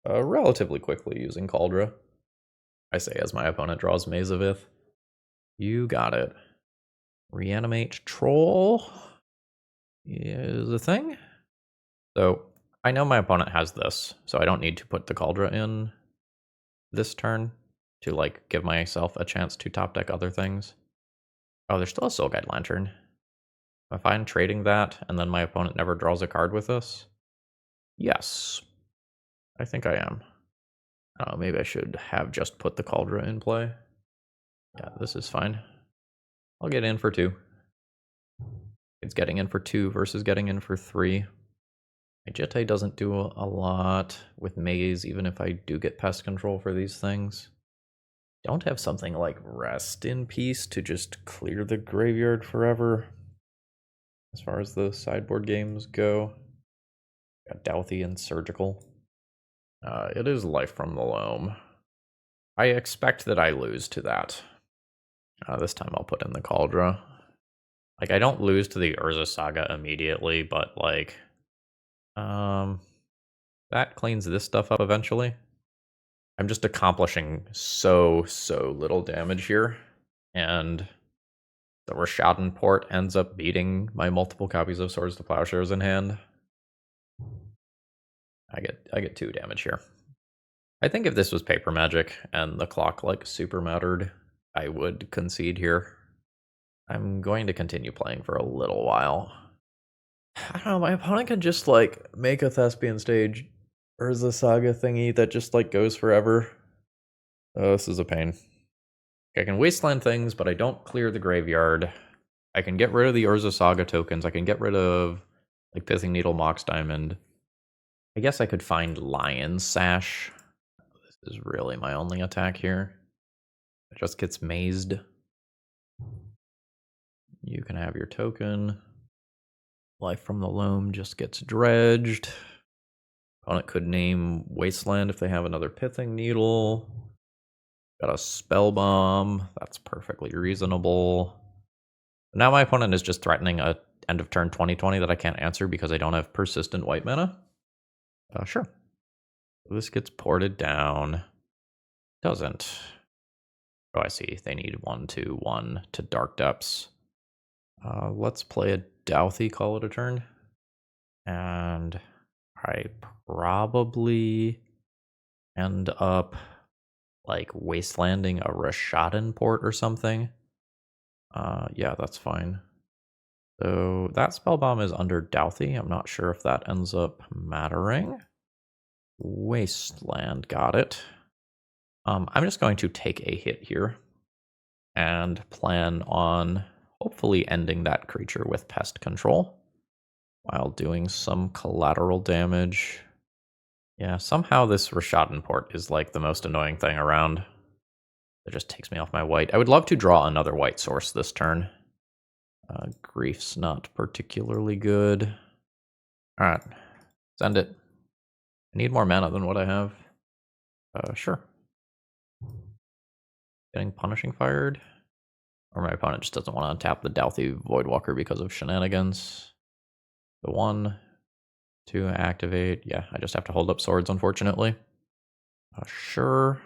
relatively quickly using Kaldra. I say as my opponent draws Maze of Ith. You got it. Reanimate Troll is a thing. So I know my opponent has this, so I don't need to put the Cauldron in this turn to like give myself a chance to top deck other things. Oh, there's still a Soul Guide Lantern. If I'm trading that and then my opponent never draws a card with this, yes, I think I am. Maybe I should have just put the Cauldron in play. Yeah, this is fine. I'll get in for 2. It's getting in for 2 versus getting in for 3. My Jitte doesn't do a lot with Maze, even if I do get Pest Control for these things. Don't have something like Rest in Peace to just clear the graveyard forever. As far as the sideboard games go. Got Douthie and Surgical. It is Life from the Loam. I expect that I lose to that. This time I'll put in the Cauldron. Like, I don't lose to the Urza Saga immediately, but like, that cleans this stuff up eventually. I'm just accomplishing so little damage here, and the Rashadan port ends up beating my multiple copies of Swords to Plowshares in hand. I get 2 damage here. I think if this was Paper Magic and the clock like super mattered, I would concede here. I'm going to continue playing for a little while. I don't know, my opponent can just like make a Thespian Stage Urza Saga thingy that just like goes forever. Oh, this is a pain. I can wasteland things, but I don't clear the graveyard. I can get rid of the Urza Saga tokens. I can get rid of like Pithing Needle, Mox Diamond. I guess I could find Lion's Sash. This is really my only attack here. It just gets mazed. You can have your token. Life from the Loam just gets dredged. Opponent could name Wasteland if they have another Pithing Needle. Got a Spell Bomb. That's perfectly reasonable. Now my opponent is just threatening a end of turn 2020 that I can't answer because I don't have persistent white mana. Sure. This gets ported down. Doesn't. Oh, I see. They need 1/2/1 to Dark Depths. Let's play a Douthie, call it a turn. And I probably end up like wastelanding a Rashadan port or something. Yeah, that's fine. So that spell bomb is under Douthie. I'm not sure if that ends up mattering. Wasteland, got it. I'm just going to take a hit here and plan on hopefully ending that creature with Pest Control while doing some collateral damage. Yeah, somehow this Rashadan port is like the most annoying thing around. It just takes me off my white. I would love to draw another white source this turn. Grief's not particularly good. Alright, send it. I need more mana than what I have. Sure. Getting Punishing Fired. Or my opponent just doesn't want to untap the Douthie Voidwalker because of shenanigans. The 1, 2 activate. Yeah, I just have to hold up swords, unfortunately. Sure.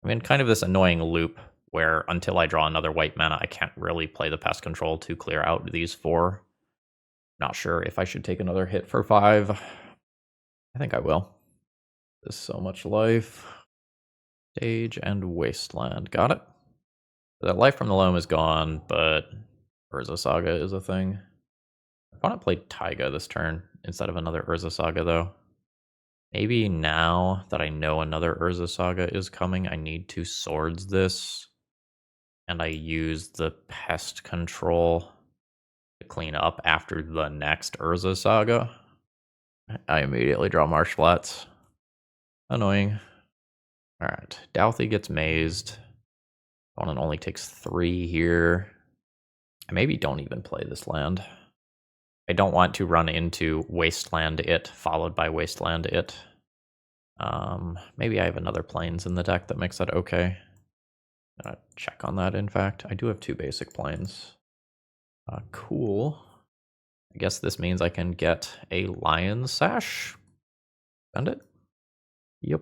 I'm in kind of this annoying loop where until I draw another white mana, I can't really play the Pest Control to clear out these 4. Not sure if I should take another hit for 5. I think I will. There's so much life. Stage and Wasteland. Got it. That Life from the Loam is gone, but Urza Saga is a thing. I want to play Taiga this turn instead of another Urza Saga, though. Maybe now that I know another Urza Saga is coming, I need to Swords this. And I use the Pest Control to clean up after the next Urza Saga. I immediately draw Marsh Flats. Annoying. Alright, Douthie gets mazed. Opponent only takes 3 here. I maybe don't even play this land. I don't want to run into Wasteland it, followed by Wasteland it. Maybe I have another Plains in the deck that makes that okay. Check on that, in fact. I do have 2 basic Plains. Cool. I guess this means I can get a Lion's Sash. Send it? Yep.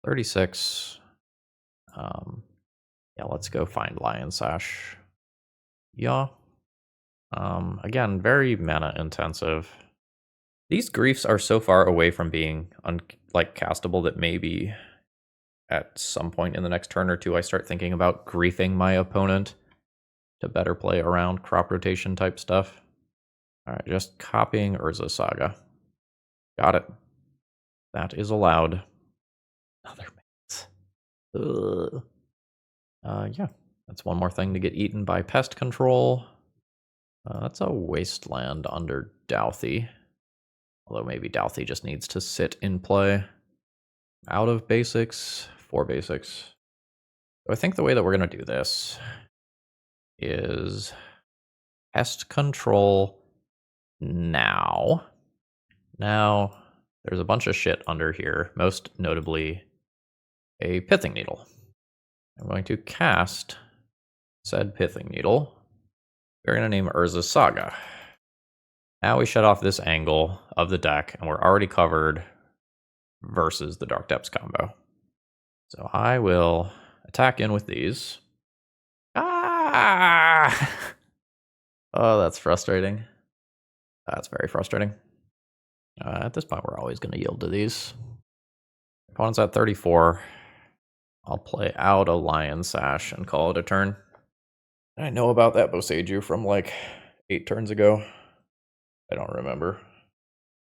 36. Yeah, let's go find Lion Sash. Yeah. Again, very mana intensive. These griefs are so far away from being castable that maybe at some point in the next turn or two I start thinking about griefing my opponent to better play around crop rotation type stuff. Alright, just copying Urza Saga. Got it. That is allowed. Other mates. Yeah, that's one more thing to get eaten by Pest Control. That's a Wasteland under Douthie. Although maybe Douthie just needs to sit in play. Out of basics, 4 basics. So I think the way that we're going to do this is Pest Control now. Now, there's a bunch of shit under here, most notably a Pithing Needle. I'm going to cast said Pithing Needle. We're going to name Urza Saga. Now we shut off this angle of the deck, and we're already covered versus the Dark Depths combo. So I will attack in with these. Ah! Oh, that's frustrating. That's very frustrating. At this point, we're always going to yield to these. Opponent's at 34. I'll play out a Lion Sash and call it a turn. I know about that Boseiju from like 8 turns ago. I don't remember.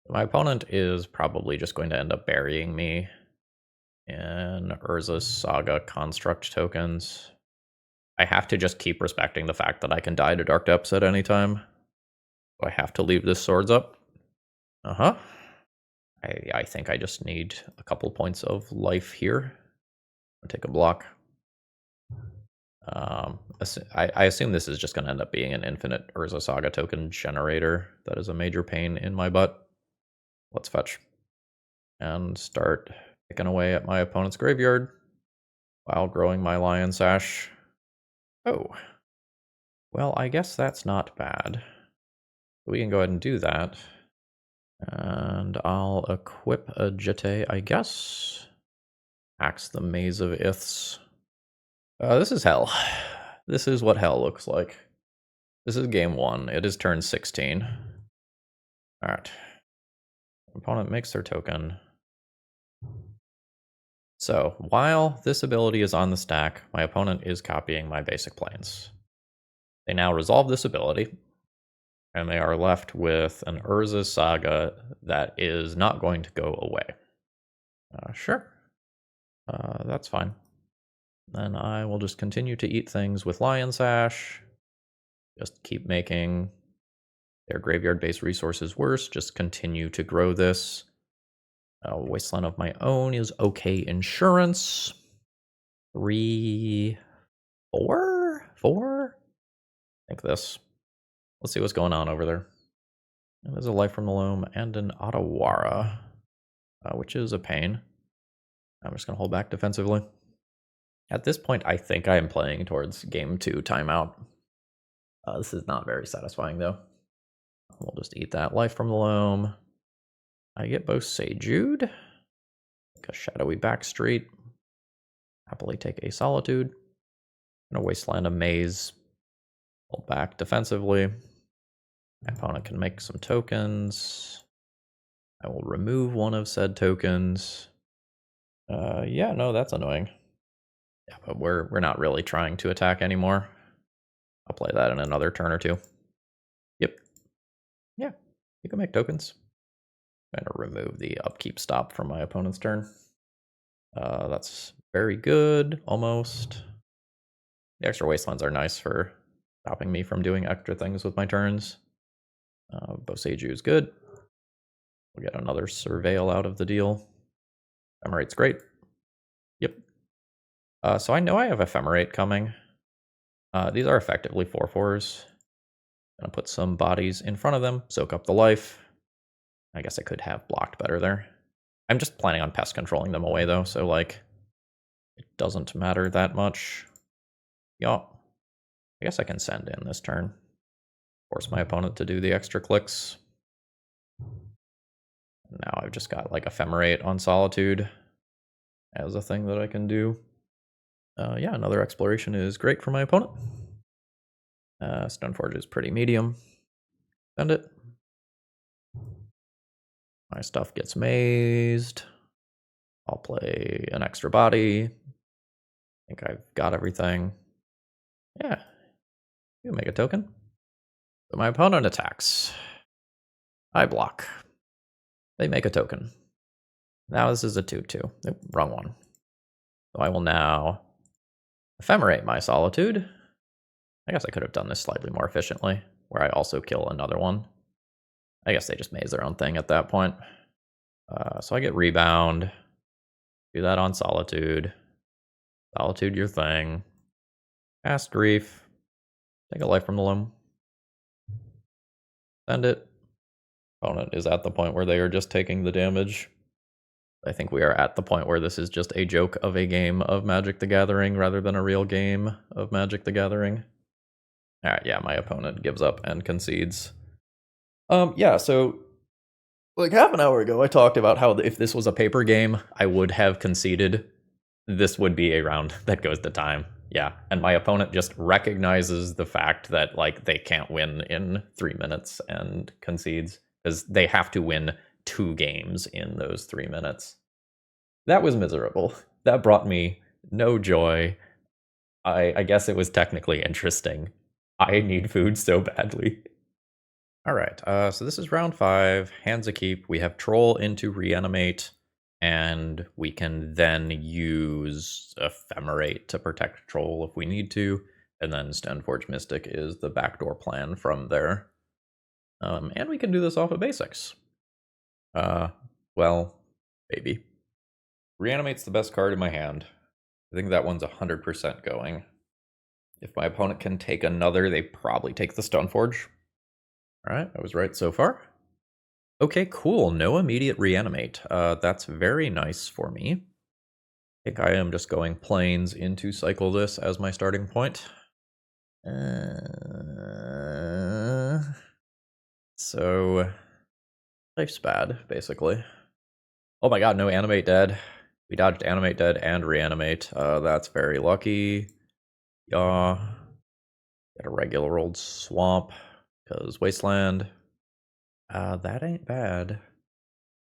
My opponent is probably just going to end up burying me in Urza Saga construct tokens. I have to just keep respecting the fact that I can die to Dark Depths at any time. Do I have to leave this swords up? Uh-huh. I think I just need a couple points of life here. I'll take a block. I assume this is just going to end up being an infinite Urza Saga token generator. That is a major pain in my butt. Let's fetch. And start picking away at my opponent's graveyard while growing my Lion Sash. Oh. Well, I guess that's not bad. We can go ahead and do that. And I'll equip a Jitte, I guess. Axe the Maze of Iths. This is hell. This is what hell looks like. This is game 1. It is turn 16. Alright. Opponent makes their token. So, while this ability is on the stack, my opponent is copying my basic planes. They now resolve this ability, and they are left with an Urza Saga that is not going to go away. Sure. That's fine. Then I will just continue to eat things with Lion Sash. Just keep making their graveyard-based resources worse. Just continue to grow this. Wasteland of my own is okay insurance. 3, 4? 4? I think this. Let's see what's going on over there. There's a Life from the Loam and an Otawara, which is a pain. I'm just going to hold back defensively. At this point, I think I am playing towards game 2 timeout. This is not very satisfying, though. We'll just eat that Life from the Loam. I get Boseiju. Take a Shadowy Backstreet. Happily take a Solitude. And a Wasteland, a Maze. Hold back defensively. My opponent can make some tokens. I will remove one of said tokens. Yeah, no, that's annoying. Yeah, but we're not really trying to attack anymore. I'll play that in another turn or 2. Yep. Yeah, you can make tokens. I'm going to remove the upkeep stop from my opponent's turn. That's very good, almost. The extra wastelands are nice for stopping me from doing extra things with my turns. Boseiju is good. We'll get another Surveil out of the deal. Ephemerate's great. Yep. So I know I have Ephemerate coming. These are effectively 4/4s. Gonna put some bodies in front of them, soak up the life. I guess I could have blocked better there. I'm just planning on pest controlling them away though, so like it doesn't matter that much. Yup. I guess I can send in this turn. Force my opponent to do the extra clicks. Now I've just got like Ephemerate on Solitude. as a thing that I can do. Yeah, another exploration is great for my opponent. Stoneforge is pretty medium. Send it. My stuff gets mazed. I'll play an extra body. I think I've got everything. Yeah. You make a token. So my opponent attacks. I block. They make a token. Now this is a 2-2. Nope, wrong one. So I will now ephemerate my Solitude. I guess I could have done this slightly more efficiently, where I also kill another one. I guess they just maze their own thing at that point. So I get Rebound. Do that on Solitude. Solitude your thing. Cast Grief. Take a life from the limb. Send it. Opponent is at the point where they are just taking the damage. I think we are at the point where this is just a joke of a game of Magic the Gathering rather than a real game of Magic the Gathering. Alright, yeah, my opponent gives up and concedes. Yeah, so like half an hour ago I talked about how if this was a paper game, I would have conceded. This would be a round that goes to time. Yeah, and my opponent just recognizes the fact that like they can't win in 3 minutes and concedes because they have to win 2 games in those 3 minutes. That was miserable. That brought me no joy. I guess it was technically interesting. I need food so badly. All right, so this is round 5, hands a keep. We have Troll into Reanimate, and we can then use Ephemerate to protect Troll if we need to, and then Stoneforge Mystic is the backdoor plan from there. And we can do this off of basics. Well, maybe. Reanimate's the best card in my hand. I think that one's 100% going. If my opponent can take another, they probably take the Stoneforge. Alright, I was right so far. Okay, cool. No immediate reanimate. That's very nice for me. I think I am just going plains into cycle this as my starting point. So, life's bad, basically. Oh my god, no animate dead. We dodged animate dead and reanimate. That's very lucky. Yeah. Get a regular old swamp, because wasteland. That ain't bad.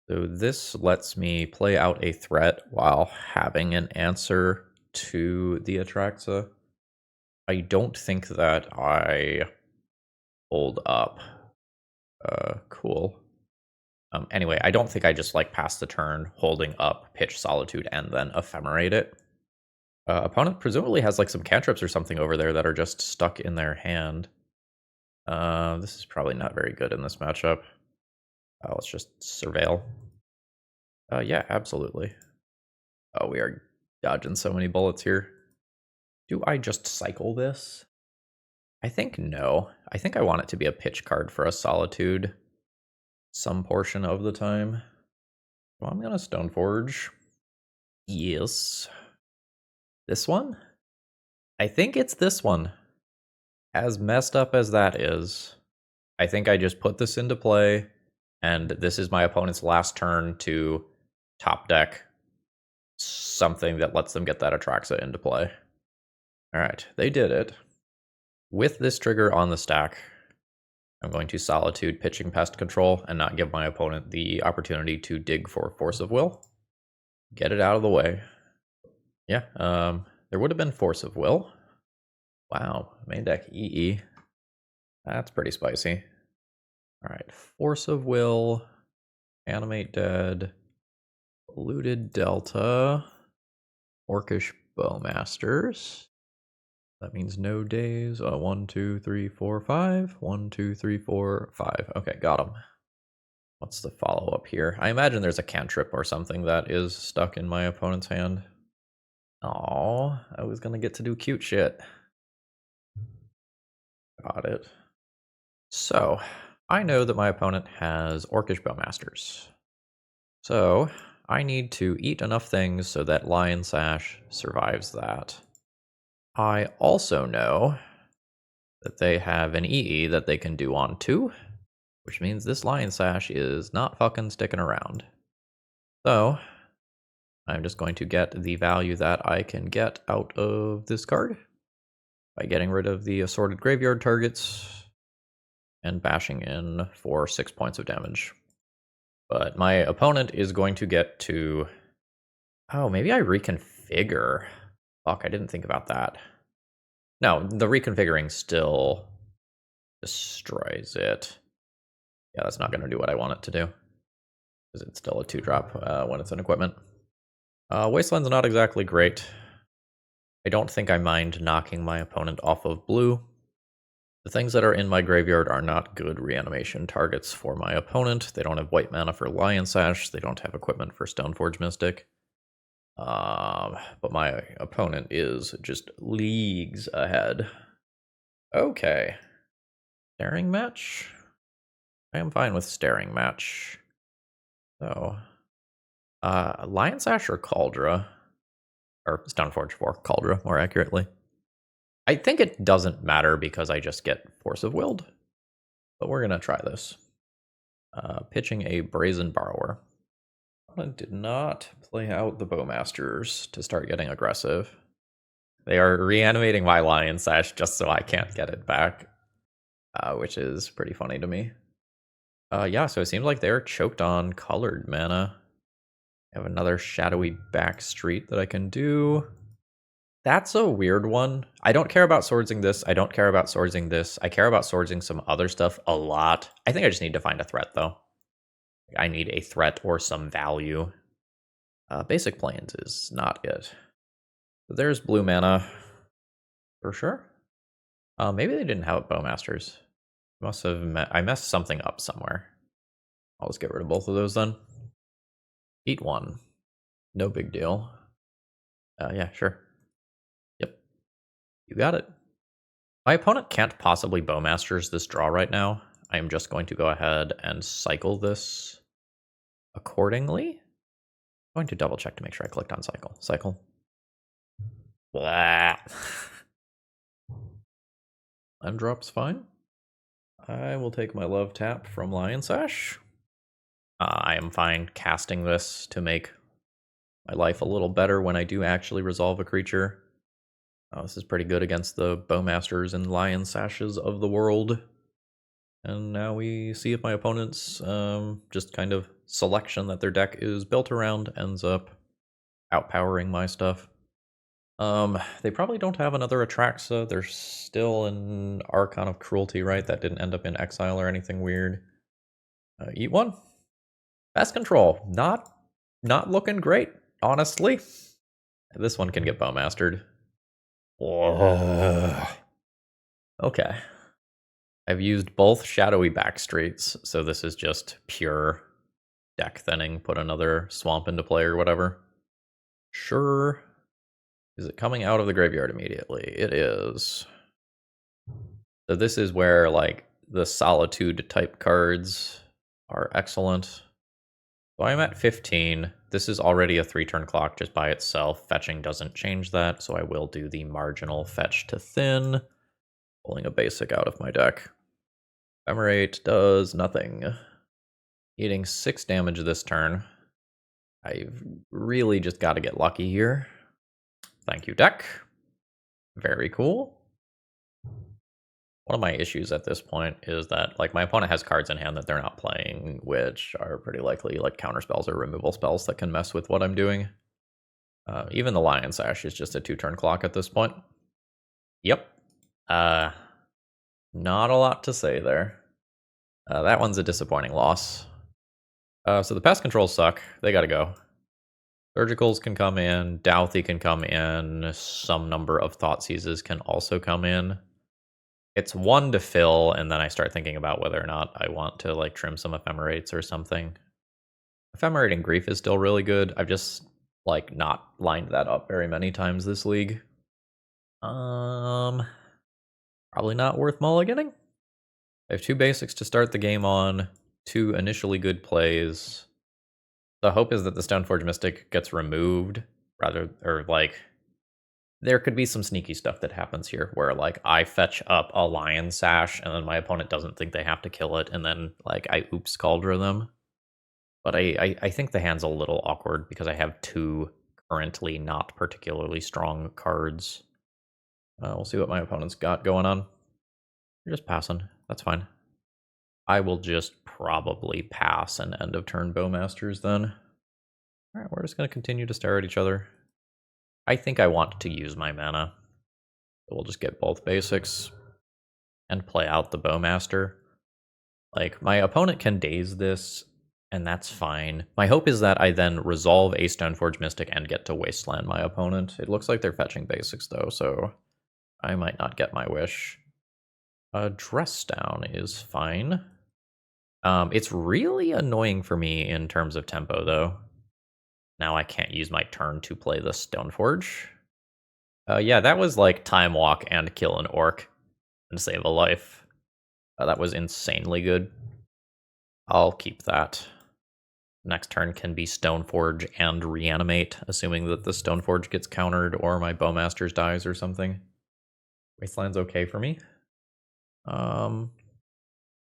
So this lets me play out a threat while having an answer to the Atraxa. I don't think that I hold up. Cool. Anyway, I don't think I just like pass the turn holding up Pitch Solitude and then ephemerate it. Opponent presumably has like some cantrips or something over there that are just stuck in their hand. This is probably not very good in this matchup. Let's just surveil. Yeah, absolutely. Oh, we are dodging so many bullets here. Do I just cycle this? I think no. I think I want it to be a pitch card for a Solitude some portion of the time. Well, I'm gonna Stoneforge. Yes. This one? I think it's this one. As messed up as that is, I think I just put this into play, and this is my opponent's last turn to top deck something that lets them get that Atraxa into play. Alright, they did it. With this trigger on the stack, I'm going to Solitude pitching Pest Control and not give my opponent the opportunity to dig for Force of Will. Get it out of the way. Yeah, there would have been Force of Will. Wow, main deck EE. That's pretty spicy. Alright, Force of Will, Animate Dead, Looted Delta, Orcish Bowmasters. That means no days. 1, 2, 3, 4, 5. 1, 2, 3, 4, 5. Okay, got him. What's the follow-up here? I imagine there's a cantrip or something that is stuck in my opponent's hand. Oh, I was gonna get to do cute shit. Got it. So, I know that my opponent has Orcish Bowmasters. So, I need to eat enough things so that Lion Sash survives that. I also know that they have an EE that they can do on 2, which means this Lion Sash is not fucking sticking around. So, I'm just going to get the value that I can get out of this card by getting rid of the assorted graveyard targets and bashing in for 6 points of damage. But my opponent is going to get to... Oh, maybe I reconfigure. Fuck, I didn't think about that. No, the reconfiguring still destroys it. Yeah, that's not going to do what I want it to do, because it's still a 2-drop when it's an equipment. Wasteland's not exactly great. I don't think I mind knocking my opponent off of blue. The things that are in my graveyard are not good reanimation targets for my opponent. They don't have white mana for Lion Sash. They don't have equipment for Stoneforge Mystic. But my opponent is just leagues ahead. Okay. Staring match? I am fine with staring match. So, Lion Sash or Cauldra? Or Stoneforge 4, Cauldra, more accurately. I think it doesn't matter because I just get Force of Willed. But we're going to try this. Pitching a Brazen Borrower. I did not play out the Bowmasters to start getting aggressive. They are reanimating my Lion Sash just so I can't get it back, which is pretty funny to me. Yeah, so it seems like they're choked on colored mana. I have another shadowy back street that I can do. That's a weird one. I don't care about swordsing this. I don't care about swordsing this. I care about swordsing some other stuff a lot. I think I just need to find a threat, though. I need a threat or some value. Basic Plains is not it. So there's blue mana. For sure. Maybe they didn't have Bowmasters. Must have I messed something up somewhere. I'll just get rid of both of those then. Eat one. No big deal. Yeah, sure. Yep. You got it. My opponent can't possibly Bowmasters this draw right now. I am just going to go ahead and cycle this accordingly. I'm going to double check to make sure I clicked on cycle. Cycle. Blah. Land drop's fine. I will take my love tap from Lion Sash. I am fine casting this to make my life a little better when I do actually resolve a creature. This is pretty good against the Bowmasters and Lion Sashes of the world. And now we see if my opponent's just kind of selection that their deck is built around ends up outpowering my stuff. They probably don't have another Atraxa. They're still an Archon of Cruelty, right? That didn't end up in exile or anything weird. Eat one. Pest Control. Not looking great, honestly. This one can get Bowmastered. Okay. I've used both shadowy backstreets, so this is just pure deck thinning. Put another swamp into play or whatever. Sure. Is it coming out of the graveyard immediately? It is. So this is where, like, the Solitude type cards are excellent. So I'm at 15. This is already a 3-turn clock just by itself. Fetching doesn't change that, so I will do the marginal fetch to thin, pulling a basic out of my deck. Ephemerate does nothing. Eating 6 damage this turn. I've really just got to get lucky here. Thank you, deck. Very cool. One of my issues at this point is that, like, my opponent has cards in hand that they're not playing, which are pretty likely, like, counter spells or removal spells that can mess with what I'm doing. Even the Lion Sash is just a 2-turn clock at this point. Yep. Not a lot to say there. That one's a disappointing loss. So the Pest Control suck. They gotta go. Surgicals can come in. Douthie can come in. Some number of Thoughtseizes can also come in. It's one to fill, and then I start thinking about whether or not I want to, like, trim some Ephemerates or something. Ephemerate and Grief is still really good. I've just, like, not lined that up very many times this league. Probably not worth mulliganing. I have 2 basics to start the game on, 2 initially good plays. The hope is that the Stoneforge Mystic gets removed, or, like, there could be some sneaky stuff that happens here where, like, I fetch up a Lion Sash and then my opponent doesn't think they have to kill it, and then, like, I oops Cauldra them. But I think the hand's a little awkward because I have two currently not particularly strong cards. We'll see what my opponent's got going on. You're just passing. That's fine. I will just probably pass an end of turn Bowmasters then. Alright, we're just going to continue to stare at each other. I think I want to use my mana. So we'll just get both basics and play out the Bowmaster. Like, my opponent can daze this, and that's fine. My hope is that I then resolve a Stoneforge Mystic and get to Wasteland my opponent. It looks like they're fetching basics, though, so I might not get my wish. Dress down is fine. It's really annoying for me in terms of tempo, though. Now I can't use my turn to play the Stoneforge. Yeah, that was like time walk and kill an orc and save a life. That was insanely good. I'll keep that. Next turn can be Stoneforge and Reanimate, assuming that the Stoneforge gets countered or my Bowmasters dies or something. Wasteland's okay for me. My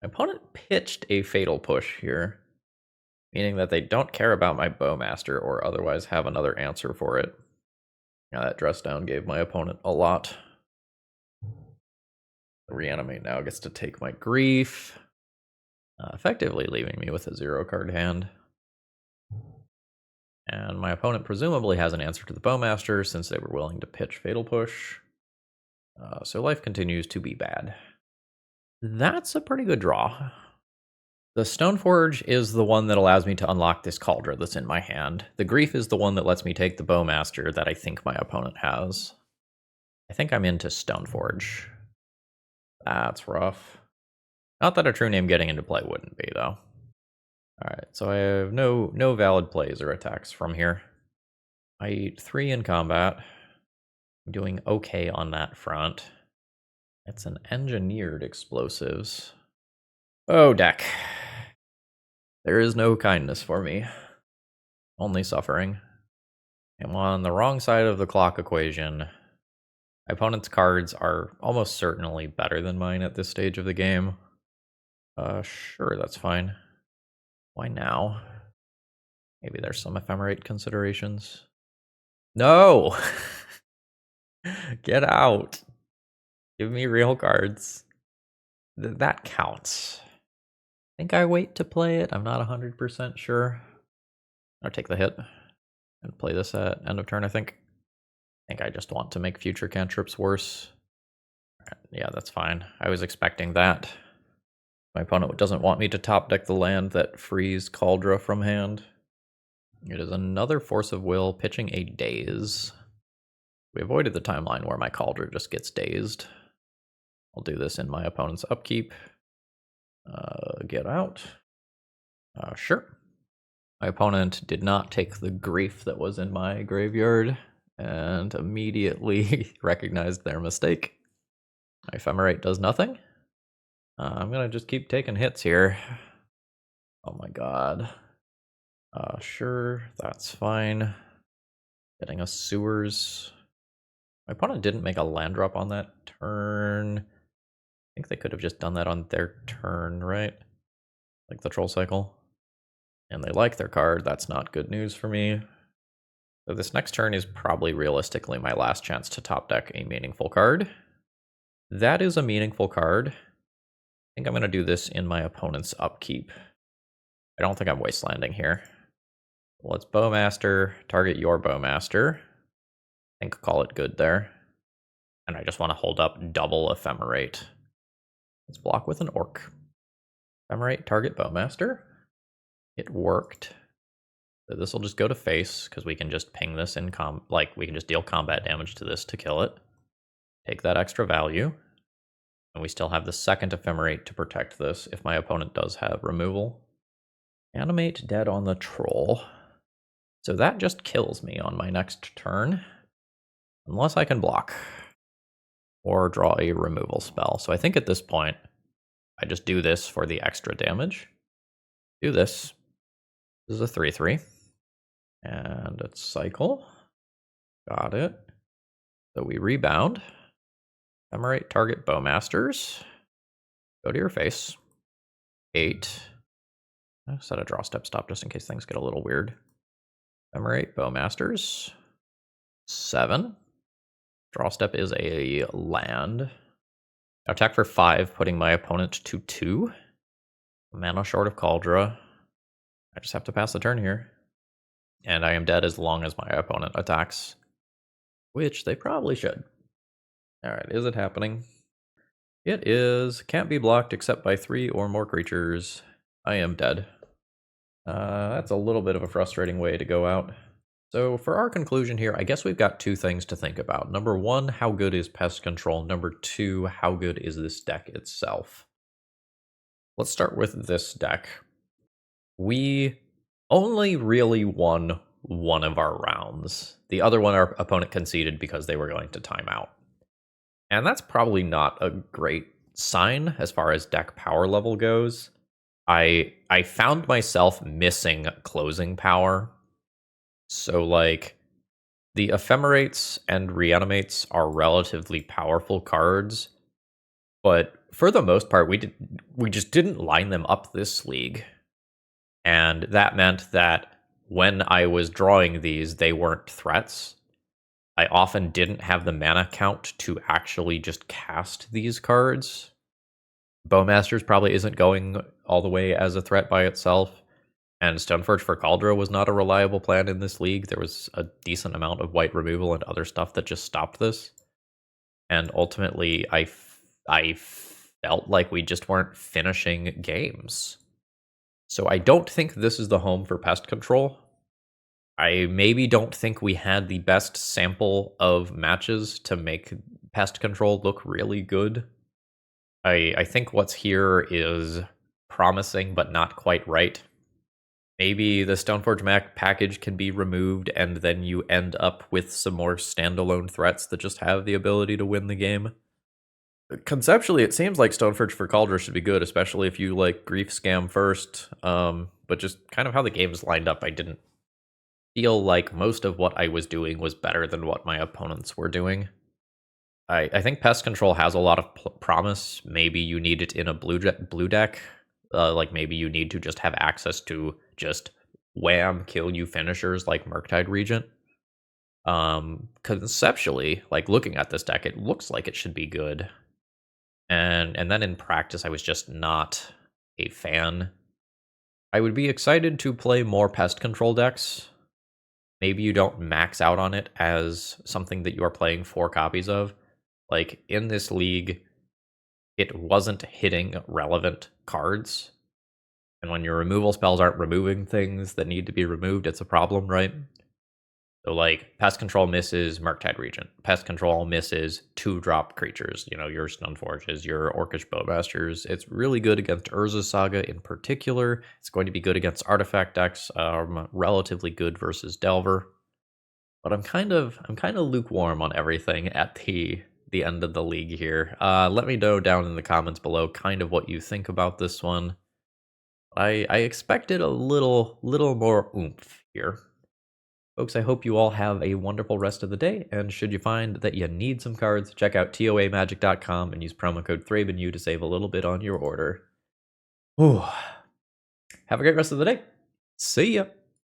opponent pitched a Fatal Push here, meaning that they don't care about my Bowmaster or otherwise have another answer for it. Now that dress down gave my opponent a lot. The Reanimate now gets to take my Grief, effectively leaving me with a 0-card hand. And my opponent presumably has an answer to the Bowmaster since they were willing to pitch Fatal Push. So life continues to be bad. That's a pretty good draw. The Stoneforge is the one that allows me to unlock this Cauldron that's in my hand. The Grief is the one that lets me take the Bowmaster that I think my opponent has. I think I'm into Stoneforge. That's rough. Not that a True Name getting into play wouldn't be, though. Alright, so I have no valid plays or attacks from here. I eat 3 in combat. I'm doing okay on that front. It's an engineered explosives. Oh, deck. There is no kindness for me. Only suffering. I'm on the wrong side of the clock equation. My opponent's cards are almost certainly better than mine at this stage of the game. Sure, that's fine. Why now? Maybe there's some ephemerate considerations. No! Get out. Give me real cards. That counts. I think I wait to play it. I'm not 100% sure. I'll take the hit and play this at end of turn, I think. I think I just want to make future cantrips worse. Yeah, that's fine. I was expecting that. My opponent doesn't want me to top deck the land that frees Cauldron from hand. It is another Force of Will, pitching a Daze. We avoided the timeline where my Cauldron just gets dazed. I'll do this in my opponent's upkeep. Get out. Sure. My opponent did not take the Grief that was in my graveyard and immediately recognized their mistake. My Ephemerate does nothing. I'm gonna just keep taking hits here. Oh my god. Sure, that's fine. Getting us sewers. My opponent didn't make a land drop on that turn. I think they could have just done that on their turn, right? Like the Troll Cycle. And they like their card. That's not good news for me. So this next turn is probably realistically my last chance to top deck a meaningful card. That is a meaningful card. I think I'm going to do this in my opponent's upkeep. I don't think I'm wastelanding here. Let's Bowmaster, target your Bowmaster. I think call it good there. And I just want to hold up double Ephemerate. Let's block with an Orc. Ephemerate, target Bowmaster. It worked. So this will just go to face, because we can just ping this in we can just deal combat damage to this to kill it. Take that extra value. And we still have the second Ephemerate to protect this if my opponent does have removal. Animate dead on the Troll. So that just kills me on my next turn. Unless I can block. Or draw a removal spell. So I think at this point, I just do this for the extra damage. Do this. This is a 3/3. And it's cycle. Got it. So we rebound. Ephemerate, target Bowmasters. Go to your face. 8. I'll set a draw step stop just in case things get a little weird. Ephemerate, Bowmasters. 7. Draw step is a land. Attack for 5, putting my opponent to 2. Mana short of Kaldra. I just have to pass the turn here. And I am dead as long as my opponent attacks. Which they probably should. Alright, is it happening? It is. Can't be blocked except by 3 or more creatures. I am dead. That's a little bit of a frustrating way to go out. So for our conclusion here, I guess we've got 2 things to think about. Number 1, how good is Pest Control? Number 2, how good is this deck itself? Let's start with this deck. We only really won one of our rounds. The other one our opponent conceded because they were going to time out. And that's probably not a great sign as far as deck power level goes. I found myself missing closing power. So, like, the Ephemerates and Reanimates are relatively powerful cards, but for the most part, we just didn't line them up this league. And that meant that when I was drawing these, they weren't threats. I often didn't have the mana count to actually just cast these cards. Bowmasters probably isn't going all the way as a threat by itself. And Stoneforge for Kaldra was not a reliable plan in this league. There was a decent amount of white removal and other stuff that just stopped this. And ultimately, I felt like we just weren't finishing games. So I don't think this is the home for Pest Control. I maybe don't think we had the best sample of matches to make Pest Control look really good. I think what's here is promising, but not quite right. Maybe the Stoneforge Mac package can be removed, and then you end up with some more standalone threats that just have the ability to win the game. Conceptually, it seems like Stoneforge for Kaldra should be good, especially if you like Grief Scam first. But just kind of how the game's lined up, I didn't feel like most of what I was doing was better than what my opponents were doing. I think Pest Control has a lot of promise. Maybe you need it in a blue deck. Like maybe you need to just have access to just wham, kill you finishers like Murktide Regent. Conceptually, like looking at this deck, it looks like it should be good. And then in practice, I was just not a fan. I would be excited to play more Pest Control decks. Maybe you don't max out on it as something that you are playing 4 copies of. Like, in this league, it wasn't hitting relevant cards. And when your removal spells aren't removing things that need to be removed, it's a problem, right? So, like, Pest Control misses Murktide Regent. Pest Control misses 2-drop creatures. You know, your Stoneforges, your Orcish Bowmasters. It's really good against Urza Saga in particular. It's going to be good against artifact decks. Relatively good versus Delver. But I'm kind of lukewarm on everything at the end of the league here. Let me know down in the comments below kind of what you think about this one. I expected a little more oomph here. Folks, I hope you all have a wonderful rest of the day, and should you find that you need some cards, check out toamagic.com and use promo code ThrabenU to save a little bit on your order. Whew. Have a great rest of the day. See ya!